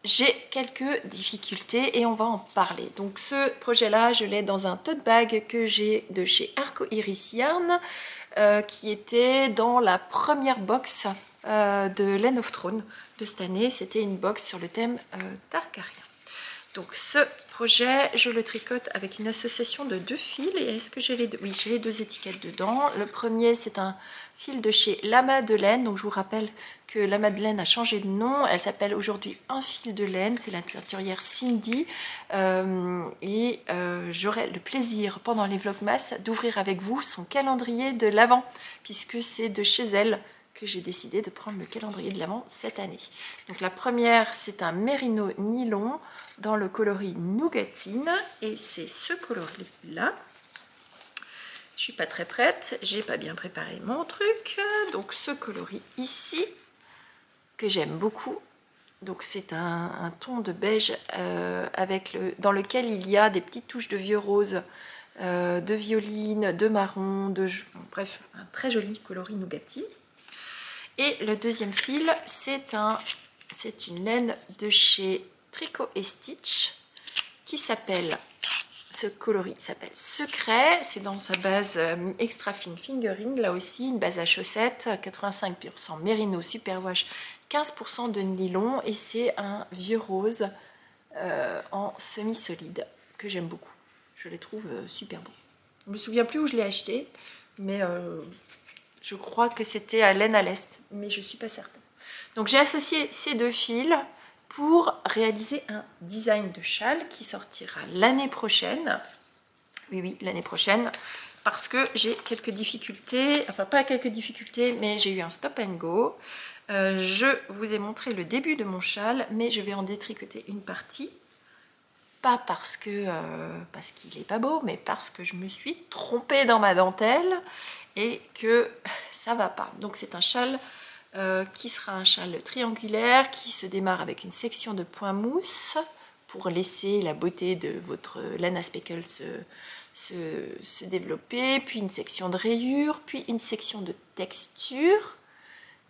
j'ai quelques difficultés et on va en parler. Donc ce projet-là, je l'ai dans un tote bag que j'ai de chez Arco Iris Yarn qui était dans la première box de Land of Thrones de cette année. C'était une box sur le thème Targaryen. Donc ce projet, je le tricote avec une association de 2 fils. Et est-ce que j'ai les deux? Oui, j'ai les 2 étiquettes dedans. Le premier, c'est un fil de chez La Madeleine. Donc je vous rappelle que La Madeleine a changé de nom. Elle s'appelle aujourd'hui Un fil de laine. C'est la teinturière Cindy. J'aurai le plaisir pendant les Vlogmas d'ouvrir avec vous son calendrier de l'Avent, puisque c'est de chez elle que j'ai décidé de prendre le calendrier de l'Avent cette année. Donc la première, c'est un mérino nylon dans le coloris Nougatine, et c'est ce coloris là. Je suis pas très prête, j'ai pas bien préparé mon truc. Donc ce coloris ici que j'aime beaucoup. Donc c'est un ton de beige dans lequel il y a des petites touches de vieux rose, de violine, de marron, bref, un très joli coloris Nougatine. Et le deuxième fil, c'est une laine de chez Tricot et Stitch qui s'appelle, ce coloris s'appelle Secret. C'est dans sa base extra fine fingering, là aussi une base à chaussettes, 85% mérino superwash, 15% de nylon, et c'est un vieux rose en semi-solide que j'aime beaucoup. Je les trouve super beaux. Je ne me souviens plus où je l'ai acheté, mais je crois que c'était à Laine à l'Est, mais je ne suis pas certaine. Donc j'ai associé ces 2 fils pour réaliser un design de châle qui sortira l'année prochaine. Oui, l'année prochaine, parce que j'ai quelques difficultés, enfin pas quelques difficultés, mais j'ai eu un stop and go. Je vous ai montré le début de mon châle, mais je vais en détricoter une partie. Pas parce qu'il n'est pas beau, mais parce que je me suis trompée dans ma dentelle et que ça va pas. Donc c'est un châle qui sera un châle triangulaire qui se démarre avec une section de point mousse pour laisser la beauté de votre laine à speckle se développer, puis une section de rayures, puis une section de texture.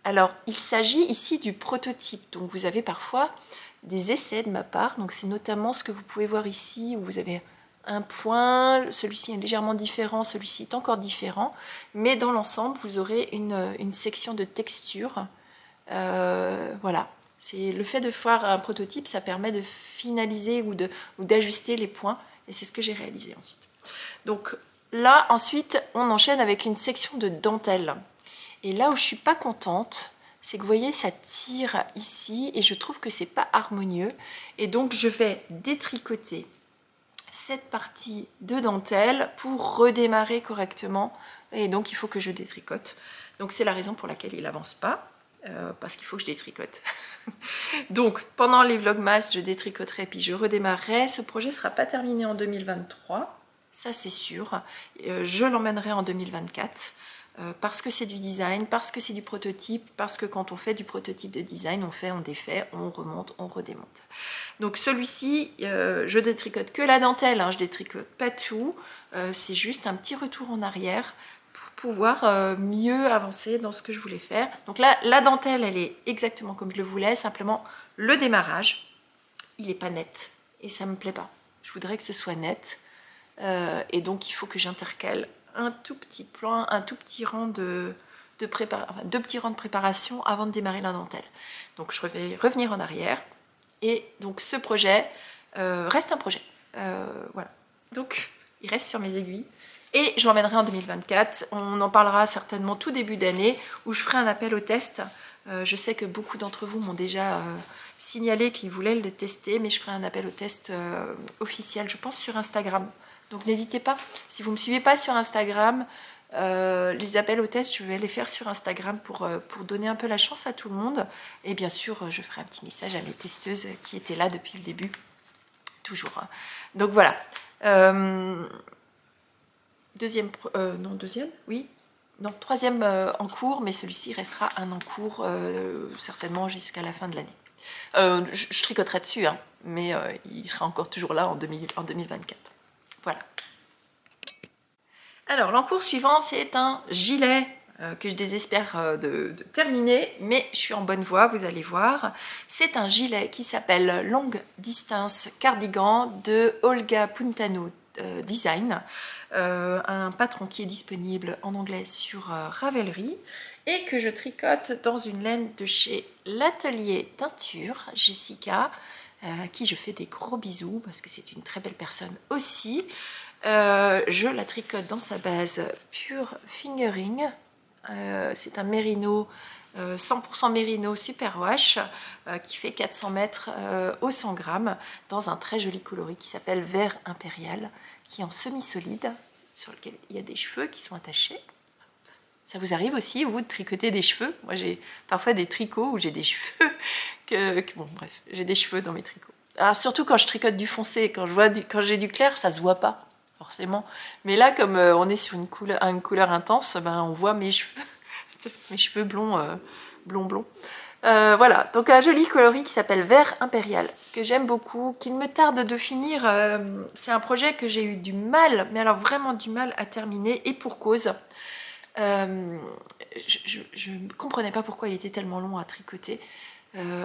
Alors il s'agit ici du prototype, donc vous avez parfois des essais de ma part, donc c'est notamment ce que vous pouvez voir ici où vous avez un point, celui-ci est légèrement différent, celui-ci est encore différent, mais dans l'ensemble vous aurez une section de texture. Voilà, c'est le fait de faire un prototype, ça permet de finaliser ou d'ajuster les points, et c'est ce que j'ai réalisé ensuite. Donc là ensuite on enchaîne avec une section de dentelle, et là où je suis pas contente, c'est que vous voyez ça tire ici et je trouve que c'est pas harmonieux, et donc je vais détricoter cette partie de dentelle pour redémarrer correctement, et donc il faut que je détricote. Donc c'est la raison pour laquelle il avance pas, parce qu'il faut que je détricote. Donc pendant les vlogmas je détricoterai puis je redémarrerai. Ce projet sera pas terminé en 2023, ça c'est sûr. Je l'emmènerai en 2024. Parce que c'est du design, parce que c'est du prototype, parce que quand on fait du prototype de design, on défait, on remonte, on redémonte. Donc celui-ci, je détricote que la dentelle, hein, je détricote pas tout, c'est juste un petit retour en arrière pour pouvoir mieux avancer dans ce que je voulais faire. Donc là, la dentelle, elle est exactement comme je le voulais, simplement le démarrage, il n'est pas net, et ça me plaît pas. Je voudrais que ce soit net, et donc il faut que j'intercale un tout petit plan, un tout petit rang deux petits rangs de préparation avant de démarrer la dentelle. Donc je vais revenir en arrière, et donc ce projet reste un projet. Voilà, donc il reste sur mes aiguilles et je l'emmènerai en 2024. On en parlera certainement tout début d'année où je ferai un appel au test. Je sais que beaucoup d'entre vous m'ont déjà signalé qu'ils voulaient le tester, mais je ferai un appel au test officiel, je pense sur Instagram. Donc n'hésitez pas, si vous ne me suivez pas sur Instagram, les appels au test, je vais les faire sur Instagram pour donner un peu la chance à tout le monde. Et bien sûr, je ferai un petit message à mes testeuses qui étaient là depuis le début, toujours. Donc voilà. Troisième en cours, mais celui-ci restera un en cours certainement jusqu'à la fin de l'année. Je tricoterai dessus, hein, mais il sera encore toujours là en 2024. Voilà. Alors l'encours suivant, c'est un gilet que je désespère de terminer, mais je suis en bonne voie, vous allez voir. C'est un gilet qui s'appelle Longue Distance Cardigan de Olga Puntano Design, un patron qui est disponible en anglais sur Ravelry et que je tricote dans une laine de chez l'atelier teinture Jessica. à qui je fais des gros bisous parce que c'est une très belle personne aussi. Je la tricote dans sa base Pure Fingering. C'est un mérino 100% mérino superwash qui fait 400 mètres au 100 grammes dans un très joli coloris qui s'appelle Vert Impérial, qui est en semi-solide, sur lequel il y a des cheveux qui sont attachés. Ça vous arrive aussi, vous, de tricoter des cheveux? Moi, j'ai parfois des tricots où j'ai des cheveux bon, bref, j'ai des cheveux dans mes tricots. Alors, surtout quand je tricote du foncé, quand j'ai du clair, ça se voit pas, forcément. Mais là, comme on est sur une couleur intense, ben, on voit mes cheveux blonds, blond. Voilà, donc un joli coloris qui s'appelle Vert Impérial, que j'aime beaucoup, qu'il me tarde de finir. C'est un projet que j'ai eu du mal, mais alors vraiment du mal à terminer, et pour cause. Je ne comprenais pas pourquoi il était tellement long à tricoter.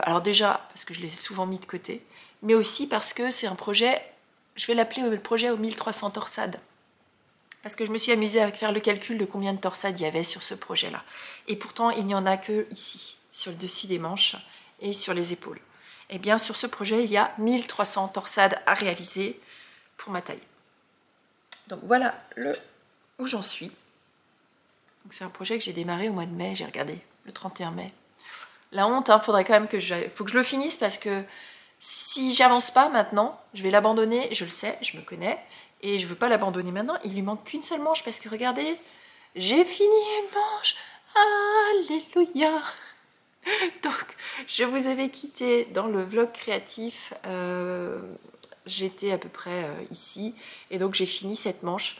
Alors déjà, parce que je l'ai souvent mis de côté, mais aussi parce que c'est un projet, je vais l'appeler le projet aux 1300 torsades. Parce que je me suis amusée à faire le calcul de combien de torsades il y avait sur ce projet-là. Et pourtant, il n'y en a que ici, sur le dessus des manches et sur les épaules. Et bien, sur ce projet, il y a 1300 torsades à réaliser pour ma taille. Donc voilà où j'en suis. C'est un projet que j'ai démarré au mois de mai, j'ai regardé, le 31 mai. La honte, hein, faudrait quand même faut que je le finisse parce que si j'avance pas maintenant, je vais l'abandonner, je le sais, je me connais, et je veux pas l'abandonner maintenant. Il lui manque qu'une seule manche parce que regardez, j'ai fini une manche, alléluia. Donc, je vous avais quitté dans le vlog créatif, j'étais à peu près ici, et donc j'ai fini cette manche.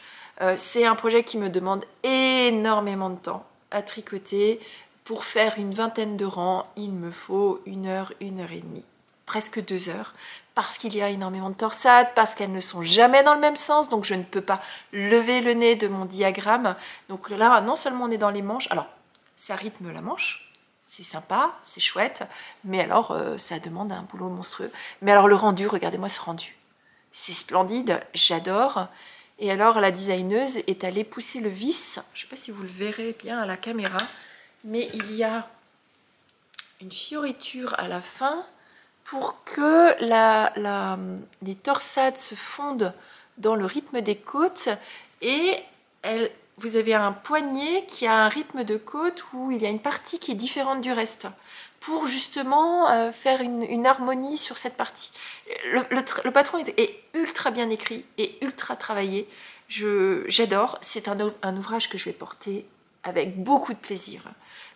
C'est un projet qui me demande énormément de temps à tricoter. Pour faire une vingtaine de rangs, il me faut 1 heure, 1 heure et demie, presque 2 heures, parce qu'il y a énormément de torsades, parce qu'elles ne sont jamais dans le même sens, donc je ne peux pas lever le nez de mon diagramme. Donc là, non seulement on est dans les manches, alors ça rythme la manche, c'est sympa, c'est chouette, mais alors ça demande un boulot monstrueux. Mais alors le rendu, regardez-moi ce rendu, c'est splendide, j'adore. Et alors la designeuse est allée pousser le vis, je ne sais pas si vous le verrez bien à la caméra, mais il y a une fioriture à la fin pour que les torsades se fondent dans le rythme des côtes, et vous avez un poignet qui a un rythme de côte où il y a une partie qui est différente du reste, pour justement faire une harmonie sur cette partie. Le patron est ultra bien écrit et ultra travaillé. J'adore, c'est un ouvrage que je vais porter avec beaucoup de plaisir.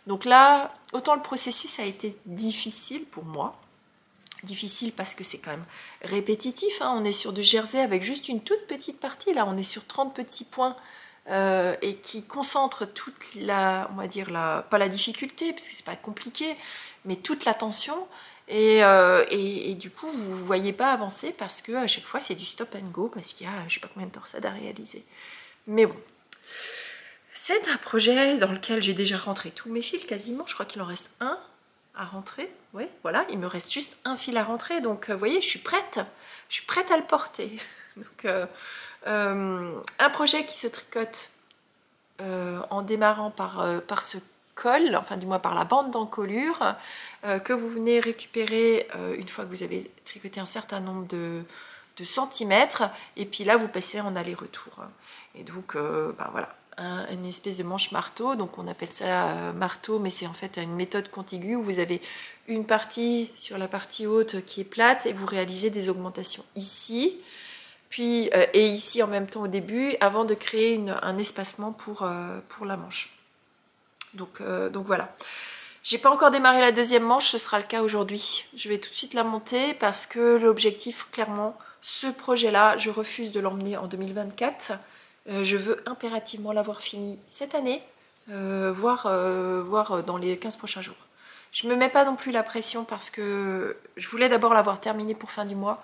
Donc là, autant le processus a été difficile pour moi, difficile parce que c'est quand même répétitif, hein. On est sur du jersey avec juste une toute petite partie, là on est sur 30 petits points et qui concentrent toute la, on va dire, pas la difficulté, parce que c'est pas compliqué, mais toute la tension, et du coup vous ne voyez pas avancer parce que à chaque fois c'est du stop and go, parce qu'il y a je sais pas combien de torsades à réaliser. Mais bon, c'est un projet dans lequel j'ai déjà rentré tous mes fils quasiment, je crois qu'il en reste un à rentrer, oui, voilà, il me reste juste un fil à rentrer, donc vous voyez, je suis prête à le porter. Donc, un projet qui se tricote en démarrant par ce col, enfin du moins par la bande d'encolure, que vous venez récupérer une fois que vous avez tricoté un certain nombre de centimètres, et puis là vous passez en aller-retour. Et donc, ben voilà. Une espèce de manche marteau, donc on appelle ça marteau, mais c'est en fait une méthode contiguë où vous avez une partie sur la partie haute qui est plate et vous réalisez des augmentations ici, puis et ici en même temps au début, avant de créer un espacement pour la manche. Donc voilà. J'ai pas encore démarré la deuxième manche, ce sera le cas aujourd'hui. Je vais tout de suite la monter parce que l'objectif, clairement, ce projet-là, je refuse de l'emmener en 2024. Je veux impérativement l'avoir fini cette année, voire dans les 15 prochains jours. Je ne me mets pas non plus la pression parce que je voulais d'abord l'avoir terminé pour fin du mois.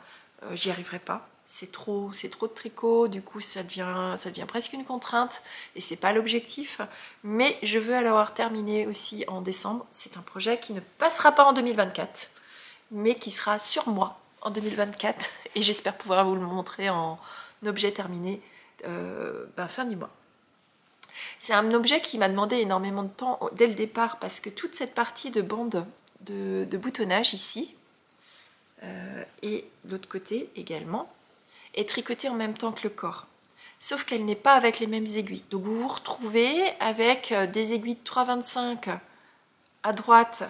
J'y arriverai pas. C'est trop de tricot, du coup ça devient presque une contrainte et c'est pas l'objectif. Mais je veux l'avoir terminé aussi en décembre. C'est un projet qui ne passera pas en 2024, mais qui sera sur moi en 2024. Et j'espère pouvoir vous le montrer en objet terminé fin du mois. C'est un objet qui m'a demandé énormément de temps dès le départ parce que toute cette partie de bande de boutonnage ici, et l'autre côté également, est tricotée en même temps que le corps. Sauf qu'elle n'est pas avec les mêmes aiguilles. Donc vous vous retrouvez avec des aiguilles de 3,25 à droite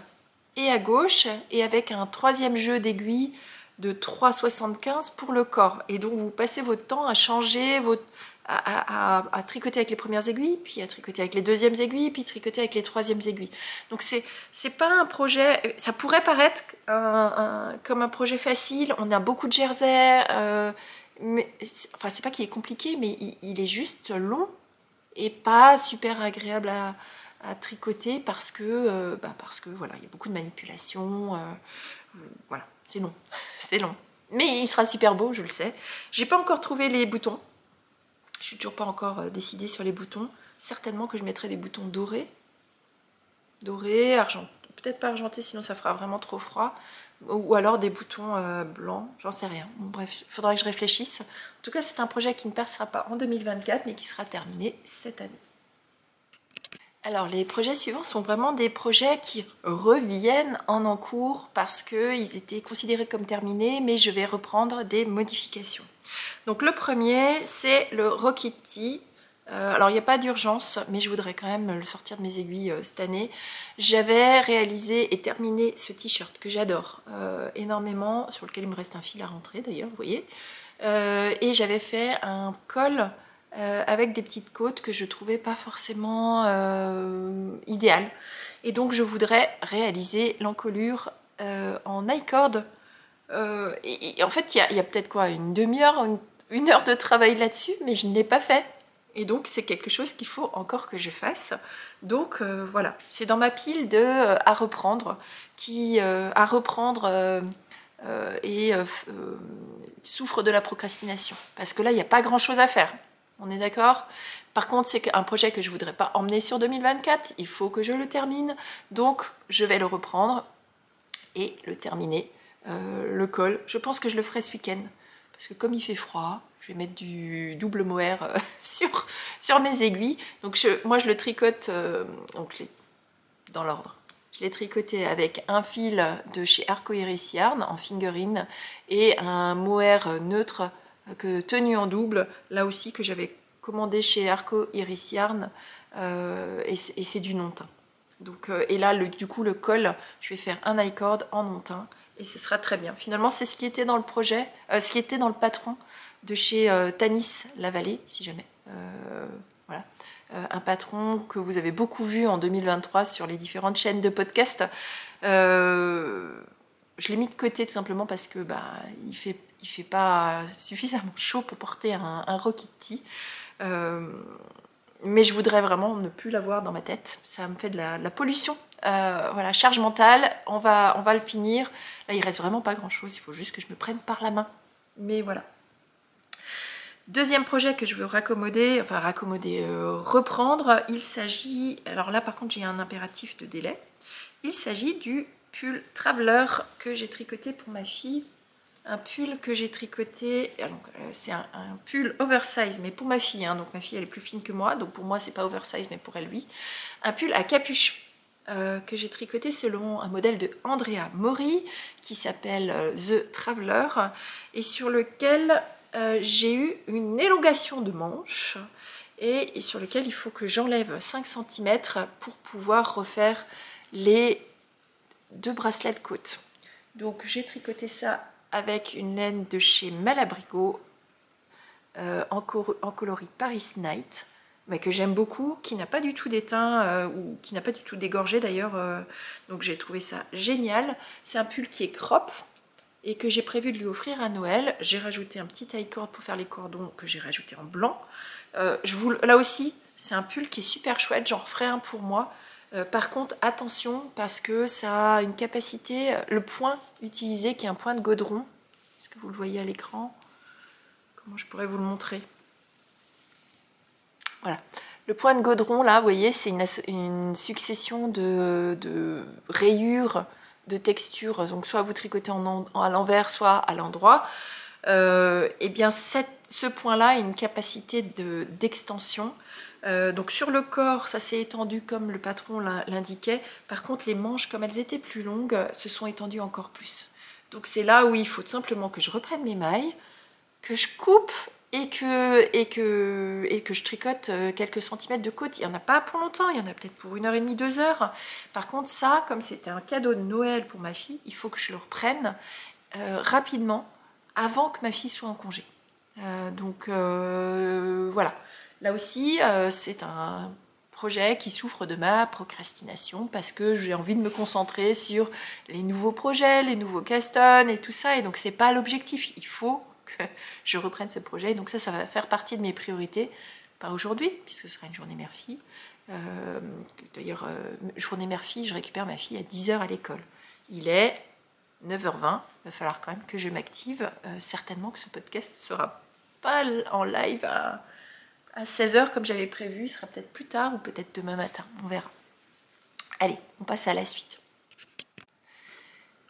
et à gauche, et avec un troisième jeu d'aiguilles de 3,75 pour le corps. Et donc vous passez votre temps à changer, à tricoter avec les premières aiguilles, puis à tricoter avec les deuxièmes aiguilles, puis tricoter avec les troisièmes aiguilles. Donc c'est pas un projet, ça pourrait paraître comme un projet facile, on a beaucoup de jersey, mais enfin c'est pas qu'il est compliqué, mais il est juste long et pas super agréable à tricoter parce que voilà, il y a beaucoup de manipulations, voilà, c'est long, c'est long. Mais il sera super beau, je le sais. J'ai pas encore trouvé les boutons, je suis toujours pas encore décidée sur les boutons. Certainement que je mettrai des boutons dorés, argent, peut-être pas argentés, sinon ça fera vraiment trop froid, ou alors des boutons blancs, j'en sais rien. Bon, bref, il faudra que je réfléchisse. En tout cas, c'est un projet qui ne percera pas en 2024, mais qui sera terminé cette année. Alors les projets suivants sont vraiment des projets qui reviennent en cours parce qu'ils étaient considérés comme terminés, mais je vais reprendre des modifications. Donc le premier, c'est le Rocket Tee. Alors il n'y a pas d'urgence, mais je voudrais quand même le sortir de mes aiguilles cette année. J'avais réalisé et terminé ce t-shirt que j'adore énormément, sur lequel il me reste un fil à rentrer d'ailleurs, vous voyez. Et j'avais fait un col avec des petites côtes que je trouvais pas forcément idéales. Et donc je voudrais réaliser l'encolure en I-cord. Et en fait, il y a peut-être quoi, une demi-heure, une heure de travail là-dessus, mais je ne l'ai pas fait. Et donc c'est quelque chose qu'il faut encore que je fasse. Donc voilà, c'est dans ma pile à reprendre, et souffre de la procrastination. Parce que là, il n'y a pas grand-chose à faire. On est d'accord? Par contre, c'est un projet que je ne voudrais pas emmener sur 2024. Il faut que je le termine. Donc, je vais le reprendre et le terminer. Le col, je pense que je le ferai ce week-end. Parce que comme il fait froid, je vais mettre du double mohair sur mes aiguilles. Donc, moi, je le tricote dans l'ordre. Je l'ai tricoté avec un fil de chez Arco Iris Yarn en fingering et un mohair neutre tenu en double, là aussi que j'avais commandé chez Arco Iris Yarn, et c'est du non-teint. Donc, et là, du coup, le col, je vais faire un I-cord en non-teint et ce sera très bien. Finalement, c'est ce qui était dans le projet, ce qui était dans le patron de chez Tanis Lavallée, si jamais. Voilà. Un patron que vous avez beaucoup vu en 2023 sur les différentes chaînes de podcast. Je l'ai mis de côté tout simplement parce que il fait pas suffisamment chaud pour porter un Rocket Tee. Mais je voudrais vraiment ne plus l'avoir dans ma tête. Ça me fait de la pollution. Voilà, charge mentale. On va le finir. Là, il reste vraiment pas grand chose. Il faut juste que je me prenne par la main. Mais voilà. Deuxième projet que je veux reprendre, il s'agit, alors là par contre j'ai un impératif de délai, il s'agit du pull Traveler que j'ai tricoté pour ma fille, un pull que j'ai tricoté, c'est un pull oversize mais pour ma fille, hein, donc ma fille elle est plus fine que moi, donc pour moi c'est pas oversize mais pour elle oui, un pull à capuche que j'ai tricoté selon un modèle de Andrea Mori qui s'appelle The Traveler et sur lequel j'ai eu une élongation de manche et sur lequel il faut que j'enlève 5 cm pour pouvoir refaire les 2 bracelets de côte. Donc j'ai tricoté ça avec une laine de chez Malabrigo en coloris Paris Night, mais que j'aime beaucoup, qui n'a pas du tout d'étain ou qui n'a pas du tout dégorgé d'ailleurs, donc j'ai trouvé ça génial. C'est un pull qui est crop et que j'ai prévu de lui offrir à Noël. J'ai rajouté un petit tie-cord pour faire les cordons que j'ai rajouté en blanc. Là aussi, c'est un pull qui est super chouette, j'en referai un pour moi. Par contre, attention, parce que ça a une capacité, le point utilisé qui est un point de godron. Est-ce que vous le voyez à l'écran? Comment je pourrais vous le montrer? Voilà. Le point de godron, là, vous voyez, c'est une succession de rayures, de texture, donc soit vous tricotez à l'envers, soit à l'endroit, et bien ce point-là a une capacité d'extension. Donc sur le corps, ça s'est étendu comme le patron l'indiquait. Par contre, les manches, comme elles étaient plus longues, se sont étendues encore plus. Donc c'est là où il faut tout simplement que je reprenne mes mailles, que je coupe et que je tricote quelques centimètres de côte. Il n'y en a pas pour longtemps, il y en a peut-être pour 1h30, 2 heures. Par contre ça, comme c'était un cadeau de Noël pour ma fille, il faut que je le reprenne rapidement avant que ma fille soit en congé. Voilà. Là aussi, c'est un projet qui souffre de ma procrastination parce que j'ai envie de me concentrer sur les nouveaux projets, les nouveaux castons et tout ça. Et donc, c'est pas l'objectif. Il faut que je reprenne ce projet. Et donc ça va faire partie de mes priorités. Pas aujourd'hui, puisque ce sera une journée mère-fille. D'ailleurs, journée mère-fille, je récupère ma fille à 10h à l'école. Il est 9h20, il va falloir quand même que je m'active. Certainement que ce podcast ne sera pas en live à 16h comme j'avais prévu, il sera peut-être plus tard ou peut-être demain matin, on verra. Allez, on passe à la suite.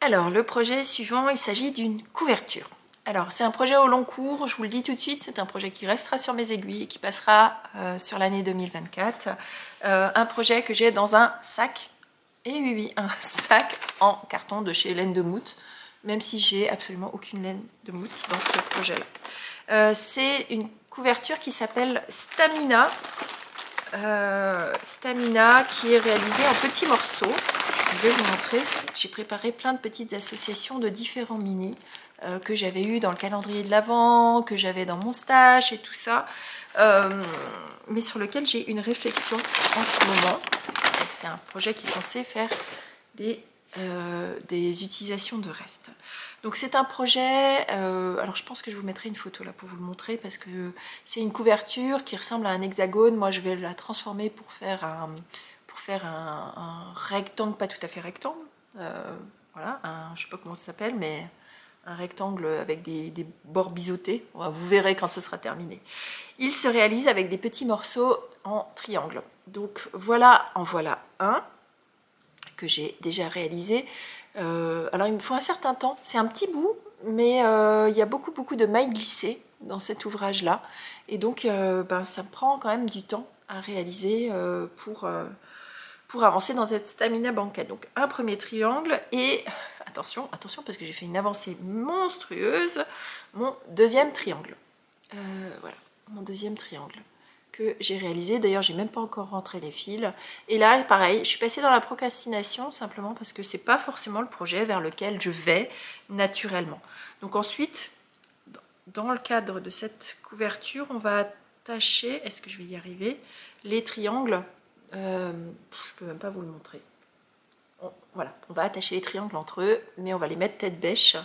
Alors, le projet suivant, il s'agit d'une couverture. Alors, c'est un projet au long cours, je vous le dis tout de suite, c'est un projet qui restera sur mes aiguilles et qui passera sur l'année 2024. Un projet que j'ai dans un sac. Et oui, un sac en carton de chez Laine de Moute, même si j'ai absolument aucune laine de Moute dans ce projet-là. C'est une couverture qui s'appelle Stamina. Stamina qui est réalisée en petits morceaux. Je vais vous montrer. J'ai préparé plein de petites associations de différents mini que j'avais eu dans le calendrier de l'Avent, que j'avais dans mon stash et tout ça. Mais sur lequel j'ai une réflexion en ce moment. C'est un projet qui est censé faire des utilisations de restes. Donc c'est un projet, alors je pense que je vous mettrai une photo là pour vous le montrer parce que c'est une couverture qui ressemble à un hexagone. Moi je vais la transformer pour faire un rectangle, pas tout à fait rectangle, voilà, je sais pas comment ça s'appelle, mais un rectangle avec des bords biseautés. Vous verrez quand ce sera terminé. Il se réalise avec des petits morceaux en triangle. Donc voilà un que j'ai déjà réalisé. Alors il me faut un certain temps, c'est un petit bout, mais il y a beaucoup de mailles glissées dans cet ouvrage-là. Et donc ça me prend quand même du temps à réaliser pour avancer dans cette Stamina banquette. Donc un premier triangle et attention parce que j'ai fait une avancée monstrueuse, mon deuxième triangle. Voilà, mon deuxième triangle que j'ai réalisé. D'ailleurs, j'ai même pas encore rentré les fils. Et là, pareil, je suis passée dans la procrastination simplement parce que c'est pas forcément le projet vers lequel je vais naturellement. Donc ensuite, dans le cadre de cette couverture, on va attacher, est-ce que je vais y arriver, les triangles. Je peux même pas vous le montrer. Voilà, on va attacher les triangles entre eux, mais on va les mettre tête bêche.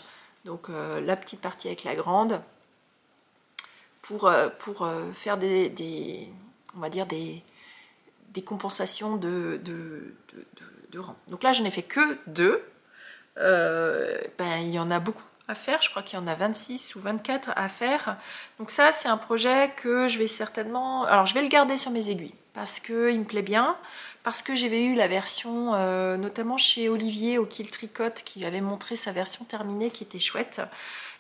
Donc la petite partie avec la grande. Pour faire on va dire des compensations de rang. Donc là, je n'ai fait que 2. Il y en a beaucoup à faire. Je crois qu'il y en a 26 ou 24 à faire. Donc ça, c'est un projet que je vais certainement... Alors, je vais le garder sur mes aiguilles parce qu'il me plaît bien. Parce que j'avais eu la version, notamment chez Olivier au Kill Tricote, qui avait montré sa version terminée qui était chouette.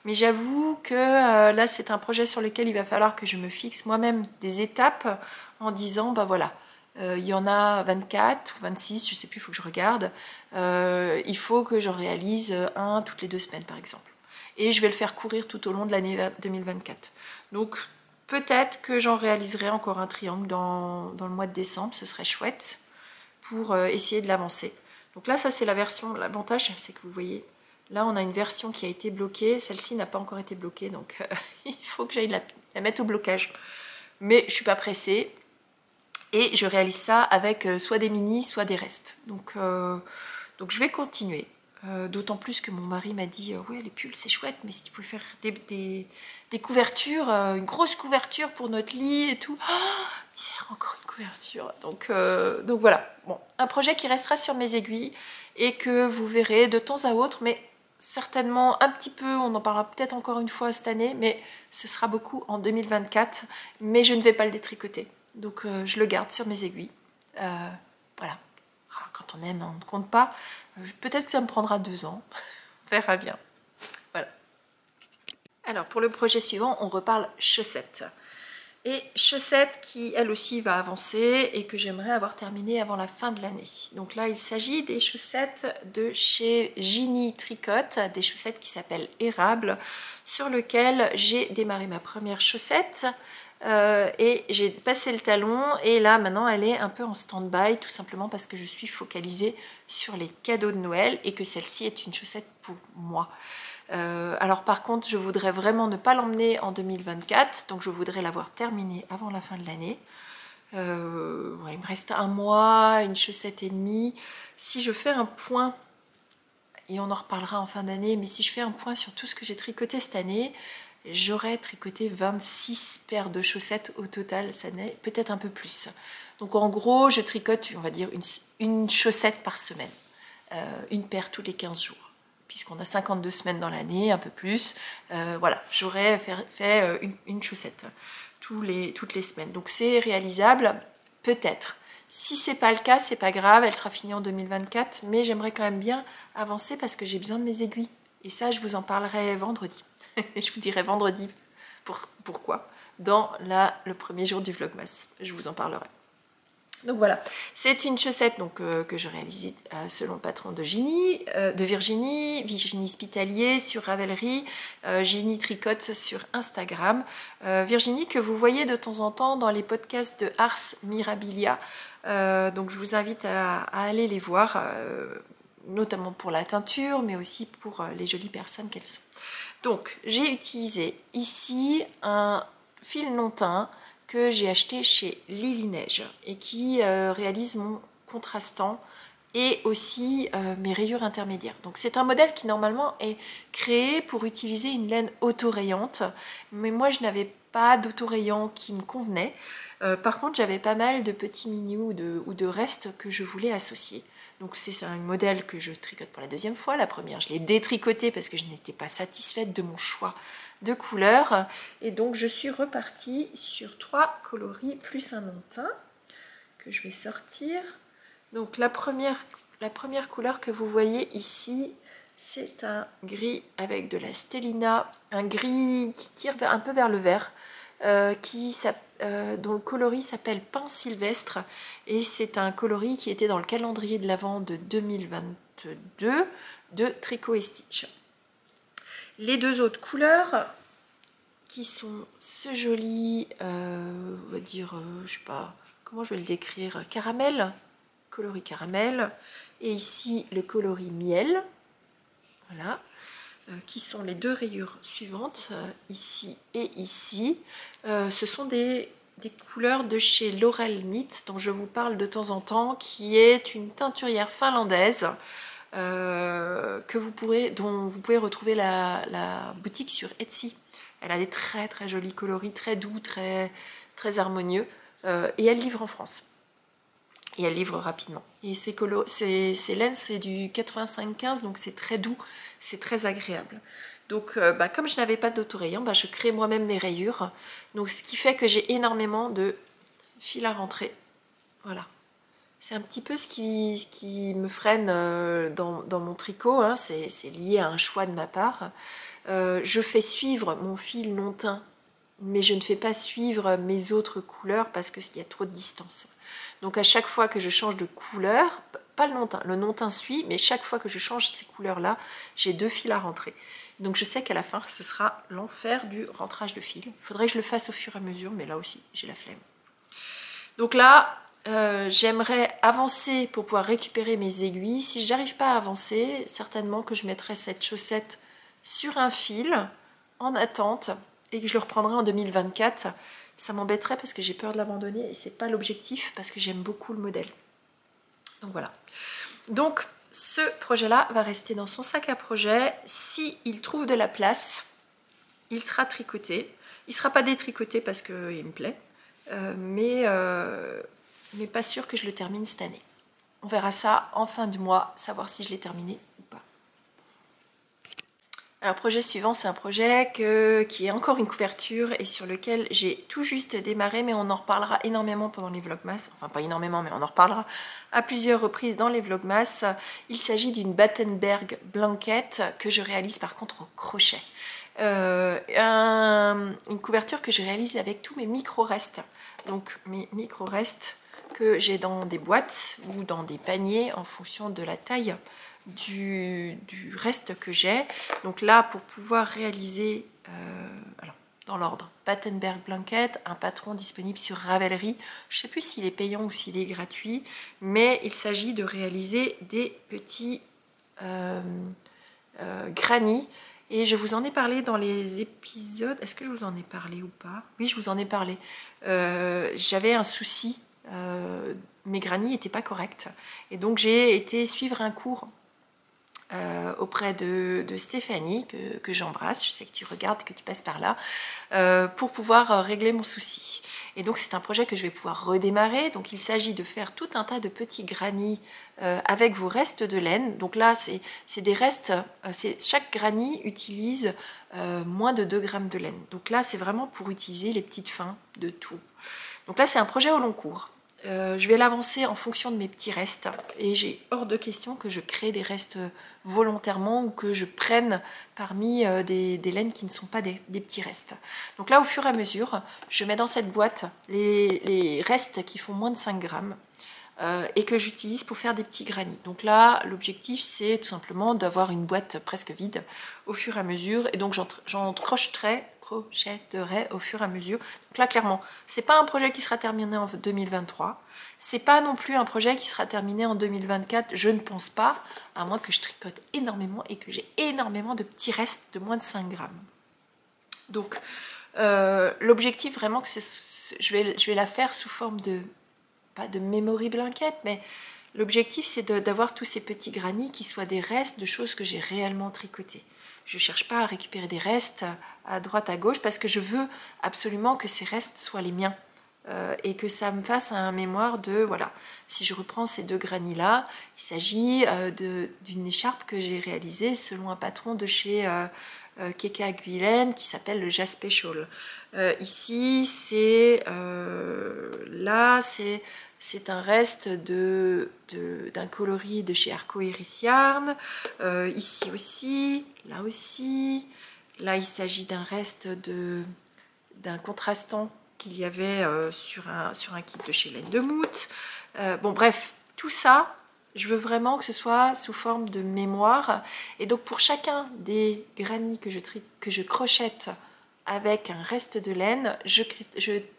Mais j'avoue que là, c'est un projet sur lequel il va falloir que je me fixe moi-même des étapes en disant, bah voilà, il y en a 24 ou 26, je ne sais plus, il faut que je regarde. Il faut que j'en réalise un toutes les 2 semaines, par exemple. Et je vais le faire courir tout au long de l'année 2024. Donc, peut-être que j'en réaliserai encore un triangle dans le mois de décembre, ce serait chouette pour essayer de l'avancer. Donc là, ça, c'est la version, l'avantage, c'est que vous voyez... Là, on a une version qui a été bloquée. Celle-ci n'a pas encore été bloquée, donc il faut que j'aille la mettre au blocage. Mais je ne suis pas pressée. Et je réalise ça avec soit des mini, soit des restes. Donc je vais continuer. D'autant plus que mon mari m'a dit ouais, les pulls, c'est chouette, mais si tu pouvais faire des couvertures, une grosse couverture pour notre lit et tout. Oh, misère, encore une couverture. Donc voilà. Bon, un projet qui restera sur mes aiguilles et que vous verrez de temps à autre, mais certainement un petit peu, on en parlera peut-être encore une fois cette année, mais ce sera beaucoup en 2024, mais je ne vais pas le détricoter. Donc je le garde sur mes aiguilles. Voilà. Quand on aime, on ne compte pas. Peut-être que ça me prendra 2 ans. On verra bien. Voilà. Alors pour le projet suivant, on reparle chaussettes. Et chaussette qui elle aussi va avancer et que j'aimerais avoir terminé avant la fin de l'année. Donc là il s'agit des chaussettes de chez Ginny Tricotte, des chaussettes qui s'appellent Érable, sur lequel j'ai démarré ma première chaussette et j'ai passé le talon et là maintenant elle est un peu en stand-by tout simplement parce que je suis focalisée sur les cadeaux de Noël et que celle-ci est une chaussette pour moi. Alors par contre je voudrais vraiment ne pas l'emmener en 2024, donc je voudrais l'avoir terminée avant la fin de l'année. Ouais, il me reste un mois, une chaussette et demie. Si je fais un point, et on en reparlera en fin d'année, mais si je fais un point sur tout ce que j'ai tricoté cette année, j'aurais tricoté 26 paires de chaussettes au total, ça n'est peut-être un peu plus. Donc en gros je tricote, on va dire une chaussette par semaine, une paire tous les 15 jours. Puisqu'on a 52 semaines dans l'année, un peu plus, voilà, j'aurais fait une chaussette toutes les semaines. Donc c'est réalisable, peut-être. Si c'est pas le cas, c'est pas grave, elle sera finie en 2024, mais j'aimerais quand même bien avancer parce que j'ai besoin de mes aiguilles. Et ça, je vous en parlerai vendredi. Je vous dirai vendredi pourquoi, dans le premier jour du Vlogmas. Je vous en parlerai. Donc voilà, c'est une chaussette donc, que je réalise selon le patron de Virginie Spitalier sur Ravelry, Ginny Tricotte sur Instagram. Virginie que vous voyez de temps en temps dans les podcasts de Ars Mirabilia. Donc je vous invite à aller les voir, notamment pour la teinture, mais aussi pour les jolies personnes qu'elles sont. Donc j'ai utilisé ici un fil non teint que j'ai acheté chez Lily Neige et qui réalise mon contrastant et aussi mes rayures intermédiaires. Donc c'est un modèle qui normalement est créé pour utiliser une laine autorayante, mais moi je n'avais pas d'autorayant qui me convenait. Par contre j'avais pas mal de petits mini ou de restes que je voulais associer. Donc c'est un modèle que je tricote pour la deuxième fois. La première je l'ai détricoté parce que je n'étais pas satisfaite de mon choix de couleurs et donc je suis repartie sur 3 coloris plus un non teint que je vais sortir. Donc la première couleur que vous voyez ici, c'est un gris avec de la stellina, un gris qui tire un peu vers le vert, dont le coloris s'appelle Pain Sylvestre et c'est un coloris qui était dans le calendrier de l'Avent de 2022 de Tricot & Stitch. Les deux autres couleurs qui sont ce joli, on va dire, je sais pas, comment je vais le décrire, caramel, coloris caramel, et ici le coloris miel, voilà, qui sont les deux rayures suivantes, ici et ici. Ce sont des couleurs de chez Laurel Knit, dont je vous parle de temps en temps, qui est une teinturière finlandaise, dont vous pouvez retrouver la boutique sur Etsy. Elle a des très très jolis coloris, très doux, très harmonieux, et elle livre en France. Et elle livre rapidement. Et ces laines, c'est du 85-15, donc c'est très doux, c'est très agréable. Donc comme je n'avais pas d'autorayant, je crée moi-même mes rayures. Donc ce qui fait que j'ai énormément de fil à rentrer. Voilà. C'est un petit peu ce qui me freine dans mon tricot, hein. C'est lié à un choix de ma part. Je fais suivre mon fil non teint, mais je ne fais pas suivre mes autres couleurs parce qu'il y a trop de distance. Donc à chaque fois que je change de couleur, pas le non teint suit, mais chaque fois que je change ces couleurs-là, j'ai 2 fils à rentrer. Donc je sais qu'à la fin, ce sera l'enfer du rentrage de fil. Il faudrait que je le fasse au fur et à mesure, mais là aussi, j'ai la flemme. Donc là, j'aimerais avancer pour pouvoir récupérer mes aiguilles. Si j'arrive pas à avancer, certainement que je mettrai cette chaussette sur un fil en attente et que je le reprendrai en 2024. Ça m'embêterait parce que j'ai peur de l'abandonner et c'est pas l'objectif parce que j'aime beaucoup le modèle. Donc voilà. Donc ce projet-là va rester dans son sac à projet. S'il trouve de la place, il sera tricoté. Il ne sera pas détricoté parce qu'il me plaît, mais pas sûr que je le termine cette année. On verra ça en fin du mois, savoir si je l'ai terminé ou pas. Alors, projet suivant, c'est un projet qui est encore une couverture et sur lequel j'ai tout juste démarré, mais on en reparlera énormément pendant les Vlogmas. Enfin, pas énormément, mais on en reparlera à plusieurs reprises dans les Vlogmas. Il s'agit d'une Battenberg blanquette que je réalise par contre au crochet. Une couverture que je réalise avec tous mes micro-restes. Donc mes micro-restes que j'ai dans des boîtes ou dans des paniers en fonction de la taille du reste que j'ai. Donc là, pour pouvoir réaliser, alors, dans l'ordre, Battenberg Blanket, un patron disponible sur Ravelry. Je ne sais plus s'il est payant ou s'il est gratuit, mais il s'agit de réaliser des petits granny. Et je vous en ai parlé dans les épisodes. Est-ce que je vous en ai parlé ou pas? Oui, je vous en ai parlé. J'avais un souci. Mes granny n'étaient pas correctes. Et donc, j'ai été suivre un cours auprès de Stéphanie, que j'embrasse. Je sais que tu regardes, que tu passes par là, pour pouvoir régler mon souci. Et donc, c'est un projet que je vais pouvoir redémarrer. Donc, il s'agit de faire tout un tas de petits granny avec vos restes de laine. Donc là, c'est des restes, chaque granny utilise moins de 2 grammes de laine. Donc là, c'est vraiment pour utiliser les petites fins de tout. Donc là, c'est un projet au long cours. Je vais l'avancer en fonction de mes petits restes et j'ai hors de question que je crée des restes volontairement ou que je prenne parmi des laines qui ne sont pas des petits restes. Donc là, au fur et à mesure, je mets dans cette boîte les restes qui font moins de 5 grammes et que j'utilise pour faire des petits granny. Donc là, l'objectif, c'est tout simplement d'avoir une boîte presque vide au fur et à mesure. Et donc, j'en crocheterai au fur et à mesure. Donc là, clairement, c'est pas un projet qui sera terminé en 2023. C'est pas non plus un projet qui sera terminé en 2024. Je ne pense pas, à moins que je tricote énormément et que j'ai énormément de petits restes de moins de 5 grammes. Donc, l'objectif, vraiment, que je vais la faire sous forme de... pas de memory blanket, mais l'objectif c'est d'avoir tous ces petits granny qui soient des restes de choses que j'ai réellement tricotées. Je ne cherche pas à récupérer des restes à droite, à gauche, parce que je veux absolument que ces restes soient les miens. Et que ça me fasse un mémoire de, voilà, si je reprends ces 2 granny là, il s'agit d'une écharpe que j'ai réalisée selon un patron de chez Keka Guilaine qui s'appelle le Jasper Shawl. Ici, c'est c'est un reste d'un coloris de chez Arco Iris Yarn. Ici aussi, là aussi. Là, il s'agit d'un reste d'un contrastant qu'il y avait sur un kit de chez Laine de Moute. Bon, bref, tout ça, je veux vraiment que ce soit sous forme de mémoire. Et donc, pour chacun des granny que je crochette avec un reste de laine, je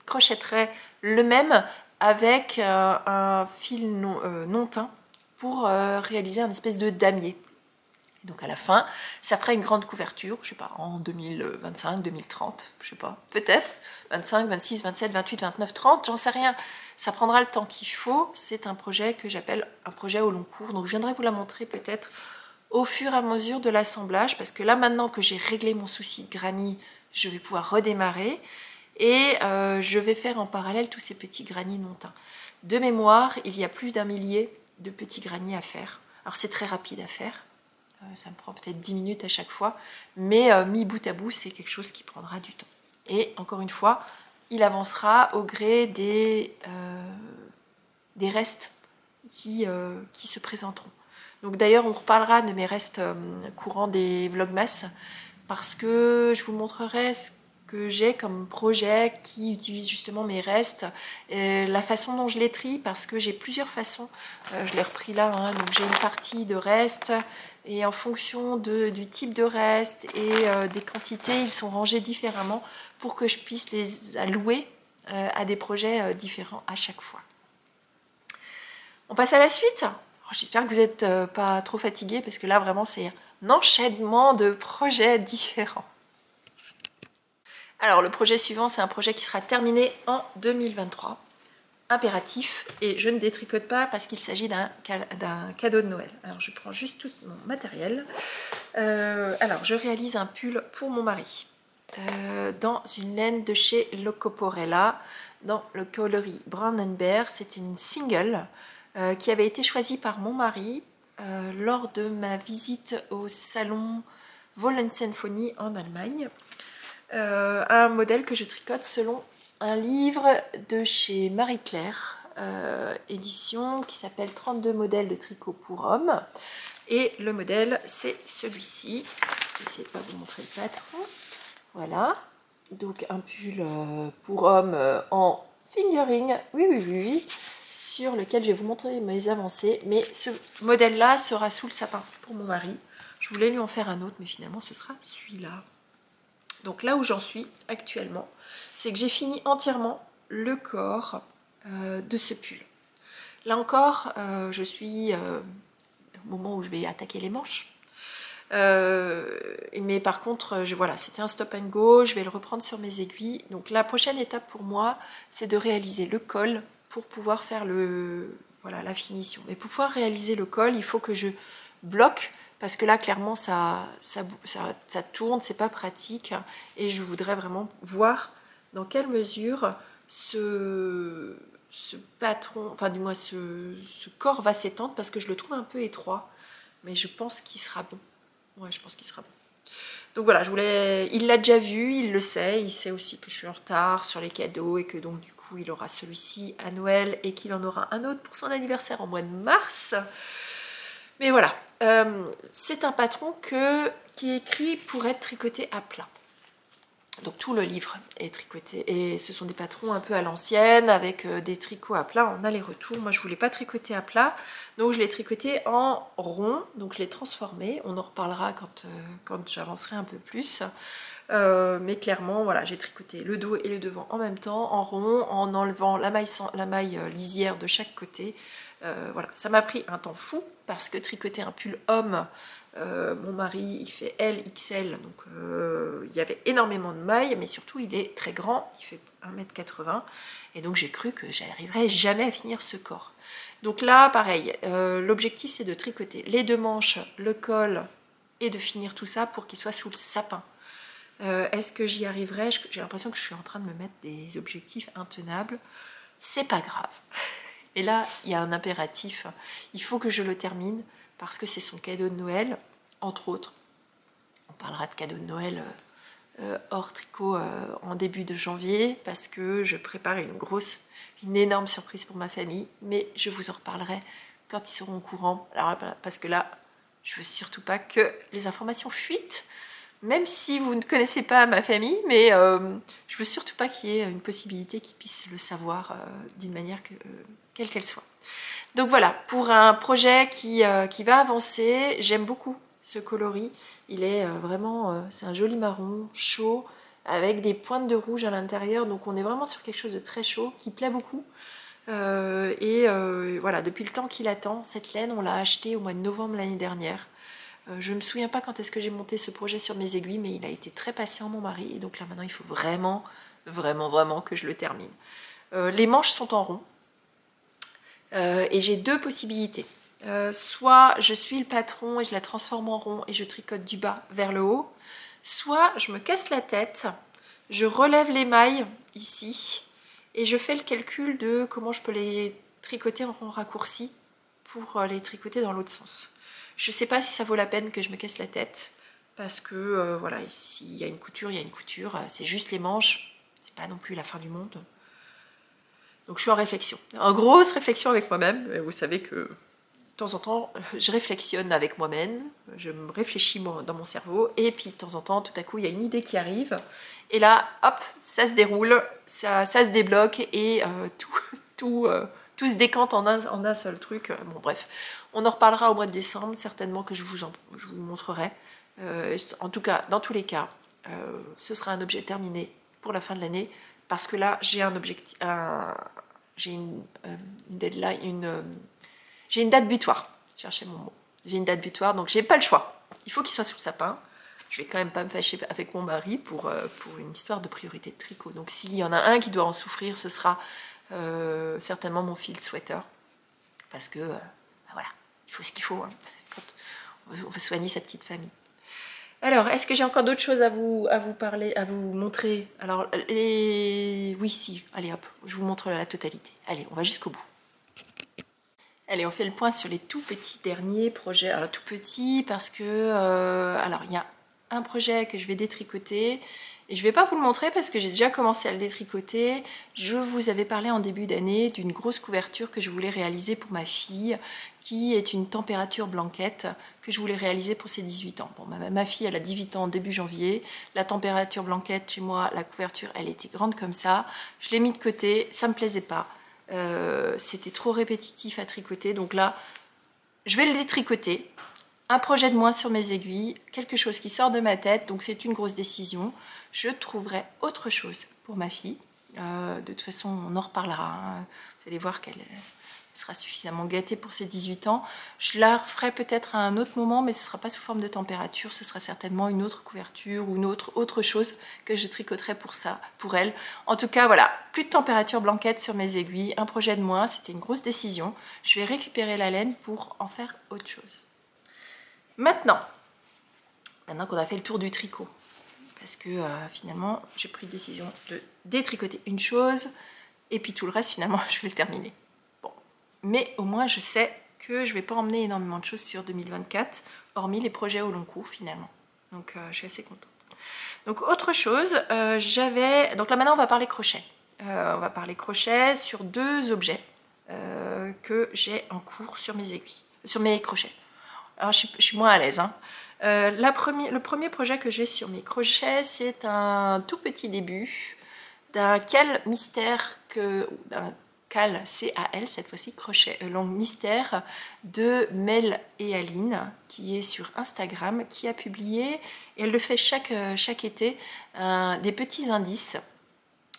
crochetterai le même avec un fil non teint pour réaliser un espèce de damier. Donc à la fin, ça fera une grande couverture, je sais pas, en 2025, 2030, je sais pas, peut-être, 25, 26, 27, 28, 29, 30, j'en sais rien. Ça prendra le temps qu'il faut, c'est un projet que j'appelle un projet au long cours, donc je viendrai vous la montrer peut-être au fur et à mesure de l'assemblage, parce que là maintenant que j'ai réglé mon souci de granny, je vais pouvoir redémarrer, et je vais faire en parallèle tous ces petits granny non teints. De mémoire, il y a plus d'1 millier de petits granny à faire. Alors c'est très rapide à faire, ça me prend peut-être 10 minutes à chaque fois, mais mis bout à bout, c'est quelque chose qui prendra du temps. Et encore une fois, il avancera au gré des restes qui se présenteront. Donc d'ailleurs, on reparlera de mes restes courants des Vlogmas, parce que je vous montrerai ce que j'ai comme projet qui utilise justement mes restes, la façon dont je les trie, parce que j'ai plusieurs façons, je l'ai repris là, hein, donc j'ai une partie de restes, et en fonction du type de reste et des quantités, ils sont rangés différemment pour que je puisse les allouer à des projets différents à chaque fois. On passe à la suite. J'espère que vous n'êtes pas trop fatigués, parce que là vraiment c'est un enchaînement de projets différents. Alors le projet suivant, c'est un projet qui sera terminé en 2023. Impératif, et je ne détricote pas parce qu'il s'agit d'un cadeau de Noël. Alors je prends juste tout mon matériel. Alors je réalise un pull pour mon mari dans une laine de chez Locoporella, dans le coloris Brown and Bear. C'est une single qui avait été choisie par mon mari lors de ma visite au salon Wollensymphony en Allemagne. Un modèle que je tricote selon un livre de chez Marie-Claire, édition, qui s'appelle 32 modèles de tricot pour hommes. Et le modèle, c'est celui-ci. Je vais essayer de ne pas vous montrer le patron. Voilà, donc un pull pour homme en fingering, oui, sur lequel je vais vous montrer mes avancées. Mais ce modèle-là sera sous le sapin pour mon mari. Je voulais lui en faire un autre, mais finalement ce sera celui-là. Donc là où j'en suis actuellement, c'est que j'ai fini entièrement le corps de ce pull. Là encore, je suis au moment où je vais attaquer les manches. Mais par contre, voilà, c'était un stop and go, je vais le reprendre sur mes aiguilles. Donc la prochaine étape pour moi, c'est de réaliser le col pour pouvoir faire voilà, la finition. Mais pour pouvoir réaliser le col, il faut que je bloque, parce que là, clairement, ça tourne, c'est pas pratique. Et je voudrais vraiment voir dans quelle mesure ce patron, enfin du moins ce corps va s'étendre, parce que je le trouve un peu étroit. Mais je pense qu'il sera bon. Ouais, je pense qu'il sera bon. Donc voilà, il l'a déjà vu, il le sait, il sait aussi que je suis en retard sur les cadeaux et que donc du coup il aura celui-ci à Noël et qu'il en aura un autre pour son anniversaire en mois de mars. Mais voilà, c'est un patron qui est écrit pour être tricoté à plat. Donc tout le livre est tricoté et ce sont des patrons un peu à l'ancienne avec des tricots à plat en aller-retour. Moi je voulais pas tricoter à plat, donc je l'ai tricoté en rond, donc je l'ai transformé. On en reparlera quand j'avancerai un peu plus. Mais clairement voilà, j'ai tricoté le dos et le devant en même temps, en rond, en enlevant la maille lisière de chaque côté. Voilà, ça m'a pris un temps fou parce que tricoter un pull homme, mon mari il fait L, XL, donc il y avait énormément de mailles, mais surtout il est très grand, il fait 1,80 m, et donc j'ai cru que j'arriverais jamais à finir ce corps. Donc là pareil, l'objectif c'est de tricoter les deux manches, le col, et de finir tout ça pour qu'il soit sous le sapin. Est-ce que j'y arriverai? J'ai l'impression que je suis en train de me mettre des objectifs intenables. C'est pas grave. Et là, il y a un impératif. Il faut que je le termine parce que c'est son cadeau de Noël, entre autres. On parlera de cadeau de Noël hors tricot en début de janvier parce que je prépare une énorme surprise pour ma famille. Mais je vous en reparlerai quand ils seront au courant. Alors, parce que là, je veux surtout pas que les informations fuitent. Même si vous ne connaissez pas ma famille, mais je veux surtout pas qu'il y ait une possibilité qu'ils puissent le savoir d'une manière quelle qu'elle soit. Donc voilà, pour un projet qui va avancer, j'aime beaucoup ce coloris. Il est vraiment, c'est un joli marron, chaud, avec des pointes de rouge à l'intérieur. Donc on est vraiment sur quelque chose de très chaud, qui plaît beaucoup. Voilà, depuis le temps qu'il attend, cette laine, on l'a achetée au mois de novembre l'année dernière. Je ne me souviens pas quand est-ce que j'ai monté ce projet sur mes aiguilles, mais il a été très patient, mon mari. Et donc là, maintenant, il faut vraiment, vraiment, vraiment que je le termine. Les manches sont en rond. Et j'ai deux possibilités. Soit je suis le patron et je la transforme en rond et je tricote du bas vers le haut. Soit je me casse la tête, je relève les mailles ici et je fais le calcul de comment je peux les tricoter en raccourci pour les tricoter dans l'autre sens. Je ne sais pas si ça vaut la peine que je me casse la tête parce que voilà, s'il y a une couture, il y a une couture. C'est juste les manches, c'est pas non plus la fin du monde. Donc je suis en réflexion, en grosse réflexion avec moi-même. Vous savez que de temps en temps, je réflexionne avec moi-même, je me réfléchis dans mon cerveau, et puis de temps en temps, tout à coup, il y a une idée qui arrive, et là, hop, ça se déroule, ça se débloque, et tout se décante en un seul truc. Bon bref, on en reparlera au mois de décembre, certainement que je vous montrerai. En tout cas, dans tous les cas, ce sera un objet terminé pour la fin de l'année, parce que là, j'ai un objectif, j'ai une deadline, j'ai une date butoir. Je cherchais mon mot. J'ai une date butoir, donc j'ai pas le choix. Il faut qu'il soit sous le sapin. Je vais quand même pas me fâcher avec mon mari pour une histoire de priorité de tricot. Donc s'il y en a un qui doit en souffrir, ce sera certainement mon fil sweater. Parce que, voilà, il faut ce qu'il faut hein, quand on veut soigner sa petite famille. Alors, est-ce que j'ai encore d'autres choses à vous parler, à vous montrer? Alors, oui, si. Allez, hop, je vous montre la totalité. Allez, on va jusqu'au bout. Allez, on fait le point sur les tout petits derniers projets. Alors, tout petits parce que... alors, il y a un projet que je vais détricoter Et je ne vais pas vous le montrer parce que j'ai déjà commencé à le détricoter. Je vous avais parlé en début d'année d'une grosse couverture que je voulais réaliser pour ma fille, qui est une température blanquette que je voulais réaliser pour ses 18 ans. Bon, ma fille, elle a 18 ans début janvier. La température blanquette, chez moi, la couverture, elle était grande comme ça. Je l'ai mis de côté, ça ne me plaisait pas. C'était trop répétitif à tricoter. Donc là, je vais le détricoter. Un projet de moins sur mes aiguilles, quelque chose qui sort de ma tête, donc c'est une grosse décision. Je trouverai autre chose pour ma fille. De toute façon, on en reparlera. Hein. Vous allez voir qu'elle sera suffisamment gâtée pour ses 18 ans. Je la referai peut-être à un autre moment, mais ce ne sera pas sous forme de température. Ce sera certainement une autre couverture ou une autre chose que je tricoterai pour ça, pour elle. En tout cas, voilà, plus de température blanquette sur mes aiguilles. Un projet de moins, c'était une grosse décision. Je vais récupérer la laine pour en faire autre chose. Maintenant qu'on a fait le tour du tricot, parce que finalement j'ai pris décision de détricoter une chose et puis tout le reste finalement je vais le terminer. Bon, mais au moins je sais que je vais pas emmener énormément de choses sur 2024, hormis les projets au long cours finalement. Donc je suis assez contente. Donc autre chose, donc là maintenant on va parler crochet. On va parler crochet sur deux objets que j'ai en cours sur mes aiguilles, sur mes crochets. Alors je suis moins à l'aise. Hein. Le premier projet que j'ai sur mes crochets, c'est un tout petit début d'un cal mystère, d'un cal CAL, cette fois-ci, crochet longue mystère, de Mel et Aline, qui est sur Instagram, qui a publié, et elle le fait chaque été, des petits indices.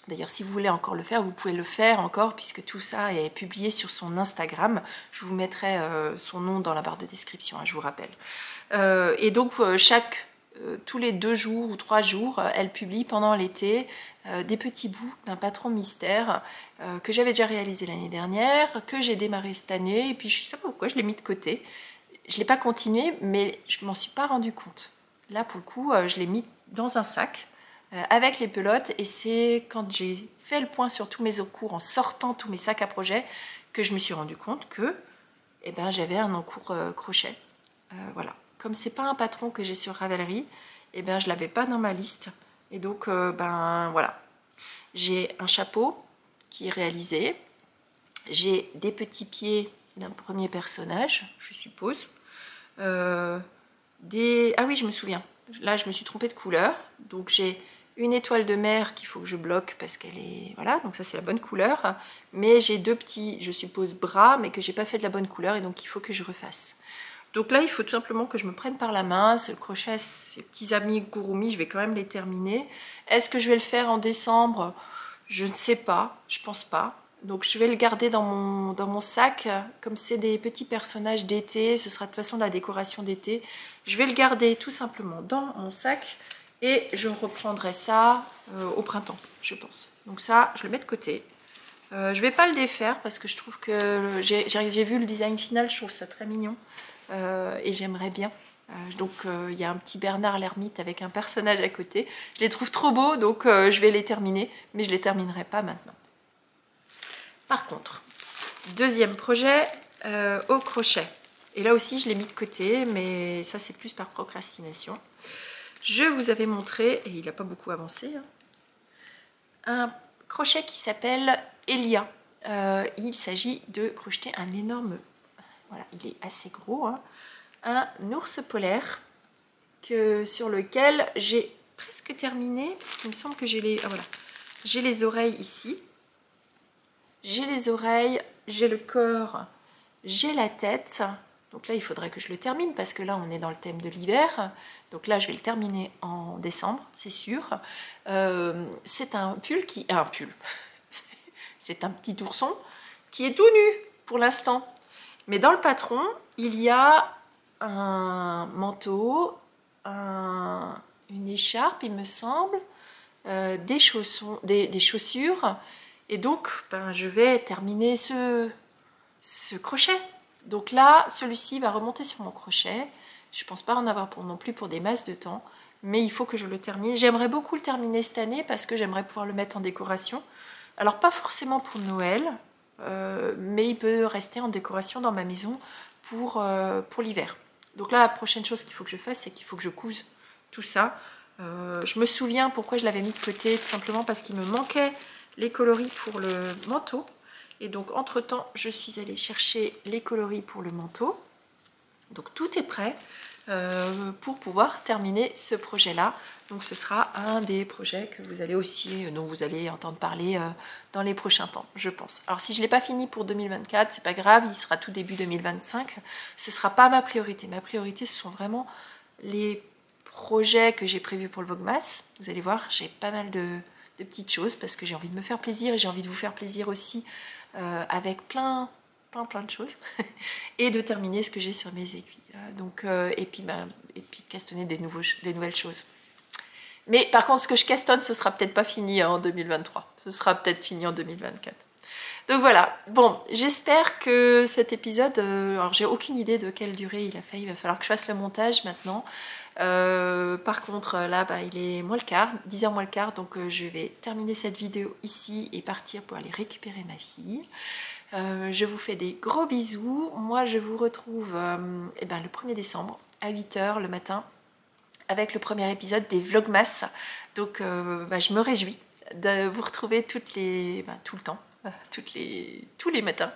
D'ailleurs, si vous voulez encore le faire, vous pouvez le faire encore, puisque tout ça est publié sur son Instagram. Je vous mettrai son nom dans la barre de description, hein, je vous rappelle. Et donc, tous les 2 jours ou 3 jours, elle publie pendant l'été des petits bouts d'un patron mystère que j'avais déjà réalisé l'année dernière, que j'ai démarré cette année, et puis je ne sais pas pourquoi, je l'ai mis de côté. Je ne l'ai pas continué, mais je ne m'en suis pas rendu compte. Là, pour le coup, je l'ai mis dans un sac, avec les pelotes, et c'est quand j'ai fait le point sur tous mes encours en sortant tous mes sacs à projet que je me suis rendu compte que j'avais un encours crochet. Voilà. Comme c'est pas un patron que j'ai sur Ravelry, je ne l'avais pas dans ma liste, et donc voilà. J'ai un chapeau qui est réalisé, j'ai des petits pieds d'un premier personnage, je suppose. Ah oui, je me souviens, là je me suis trompée de couleur, donc j'ai une étoile de mer qu'il faut que je bloque parce qu'elle est... Voilà, donc ça c'est la bonne couleur. Mais j'ai 2 petits, je suppose, bras, mais que j'ai pas fait de la bonne couleur et donc il faut que je refasse. Donc là, il faut tout simplement que je me prenne par la main. Ce crochet, ces petits amis Gurumi, je vais quand même les terminer. Est-ce que je vais le faire en décembre? Je ne sais pas, je pense pas. Donc je vais le garder dans mon sac. Comme c'est des petits personnages d'été, ce sera de toute façon de la décoration d'été. Je vais le garder tout simplement dans mon sac. Et je reprendrai ça au printemps, je pense. Donc ça, je le mets de côté. Je ne vais pas le défaire parce que je trouve que j'ai vu le design final, je trouve ça très mignon. Et j'aimerais bien. Donc il y a un petit Bernard l'ermite avec un personnage à côté. Je les trouve trop beaux, donc je vais les terminer. Mais je ne les terminerai pas maintenant. Par contre, deuxième projet au crochet. Et là aussi, je l'ai mis de côté, mais ça c'est plus par procrastination. Je vous avais montré, et il n'a pas beaucoup avancé, hein, un crochet qui s'appelle Elia. Il s'agit de crocheter un énorme, voilà, il est assez gros, hein, un ours polaire sur lequel j'ai presque terminé. Il me semble que j'ai les, voilà, j'ai les oreilles ici, j'ai les oreilles, j'ai le corps, j'ai la tête. Donc là, il faudrait que je le termine parce que là, on est dans le thème de l'hiver. Donc là, je vais le terminer en décembre, c'est sûr. C'est un pull qui... un pull. C'est un petit ourson qui est tout nu pour l'instant. Mais dans le patron, il y a un manteau, une écharpe, il me semble, des chaussures. Et donc, je vais terminer ce crochet. Donc là, celui-ci va remonter sur mon crochet. Je ne pense pas en avoir non plus pour des masses de temps, mais il faut que je le termine. J'aimerais beaucoup le terminer cette année parce que j'aimerais pouvoir le mettre en décoration. Alors pas forcément pour Noël, mais il peut rester en décoration dans ma maison pour l'hiver. Donc là, la prochaine chose qu'il faut que je fasse, c'est qu'il faut que je couse tout ça. Je me souviens pourquoi je l'avais mis de côté, tout simplement parce qu'il me manquait les coloris pour le manteau. Et donc entre temps, je suis allée chercher les coloris pour le manteau. Donc tout est prêt pour pouvoir terminer ce projet-là. Donc ce sera un des projets que vous allez aussi, dont vous allez entendre parler dans les prochains temps, je pense. Alors si je ne l'ai pas fini pour 2024, c'est pas grave, il sera tout début 2025. Ce ne sera pas ma priorité. Ma priorité, ce sont vraiment les projets que j'ai prévus pour le Vlogmas. Vous allez voir, j'ai pas mal de petites choses parce que j'ai envie de me faire plaisir et j'ai envie de vous faire plaisir aussi avec plein de choses et de terminer ce que j'ai sur mes aiguilles. Et puis castonner des nouvelles choses. Mais par contre, ce que je castonne, ce sera peut-être pas fini en 2023. Ce sera peut-être fini en 2024. Donc voilà. Bon, j'espère que cet épisode... alors, j'ai aucune idée de quelle durée il a fait. Il va falloir que je fasse le montage maintenant. Par contre, là, il est moins le quart, 10h moins le quart. Donc, je vais terminer cette vidéo ici et partir pour aller récupérer ma fille. Je vous fais des gros bisous. Moi, je vous retrouve le 1er décembre à 8h le matin avec le premier épisode des Vlogmas. Donc, je me réjouis de vous retrouver tout le temps, tous les matins.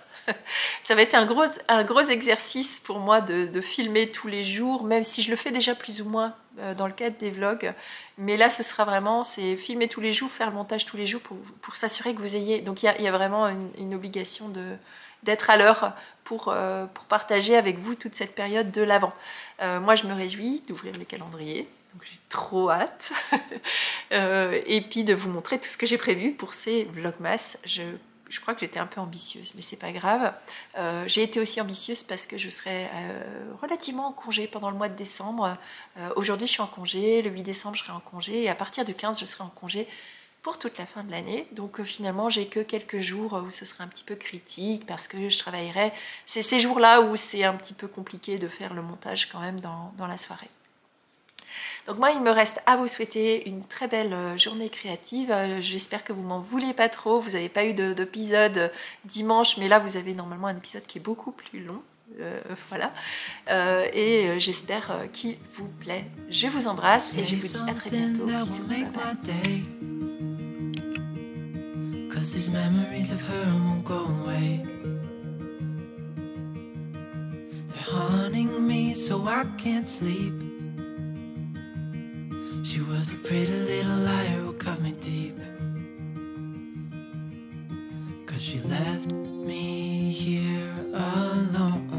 Ça va être un gros exercice pour moi de filmer tous les jours, même si je le fais déjà plus ou moins dans le cadre des vlogs. Mais là, ce sera vraiment, c'est filmer tous les jours, faire le montage tous les jours pour s'assurer que vous ayez... Donc, il y a vraiment une obligation d'être à l'heure pour partager avec vous toute cette période de l'Avent. Moi, je me réjouis d'ouvrir les calendriers. Donc, j'ai trop hâte. Et puis, de vous montrer tout ce que j'ai prévu pour ces Vlogmas. Je crois que j'étais un peu ambitieuse, mais c'est pas grave. J'ai été aussi ambitieuse parce que je serai relativement en congé pendant le mois de décembre. Aujourd'hui, je suis en congé. Le 8 décembre, je serai en congé. Et à partir du 15, je serai en congé pour toute la fin de l'année. Donc finalement, j'ai que quelques jours où ce sera un petit peu critique parce que je travaillerai. C'est ces jours-là où c'est un petit peu compliqué de faire le montage quand même dans la soirée. Donc moi, il me reste à vous souhaiter une très belle journée créative. J'espère que vous m'en voulez pas trop. Vous n'avez pas eu d'épisode dimanche, mais là, vous avez normalement un épisode qui est beaucoup plus long. Voilà. Et j'espère qu'il vous plaît. Je vous embrasse et je vous dis à très bientôt. Bisous. Bye bye. 'Cause these memories of her won't go away. They're haunting me so I can't sleep. She was a pretty little liar who cut me deep. 'Cause she left me here alone.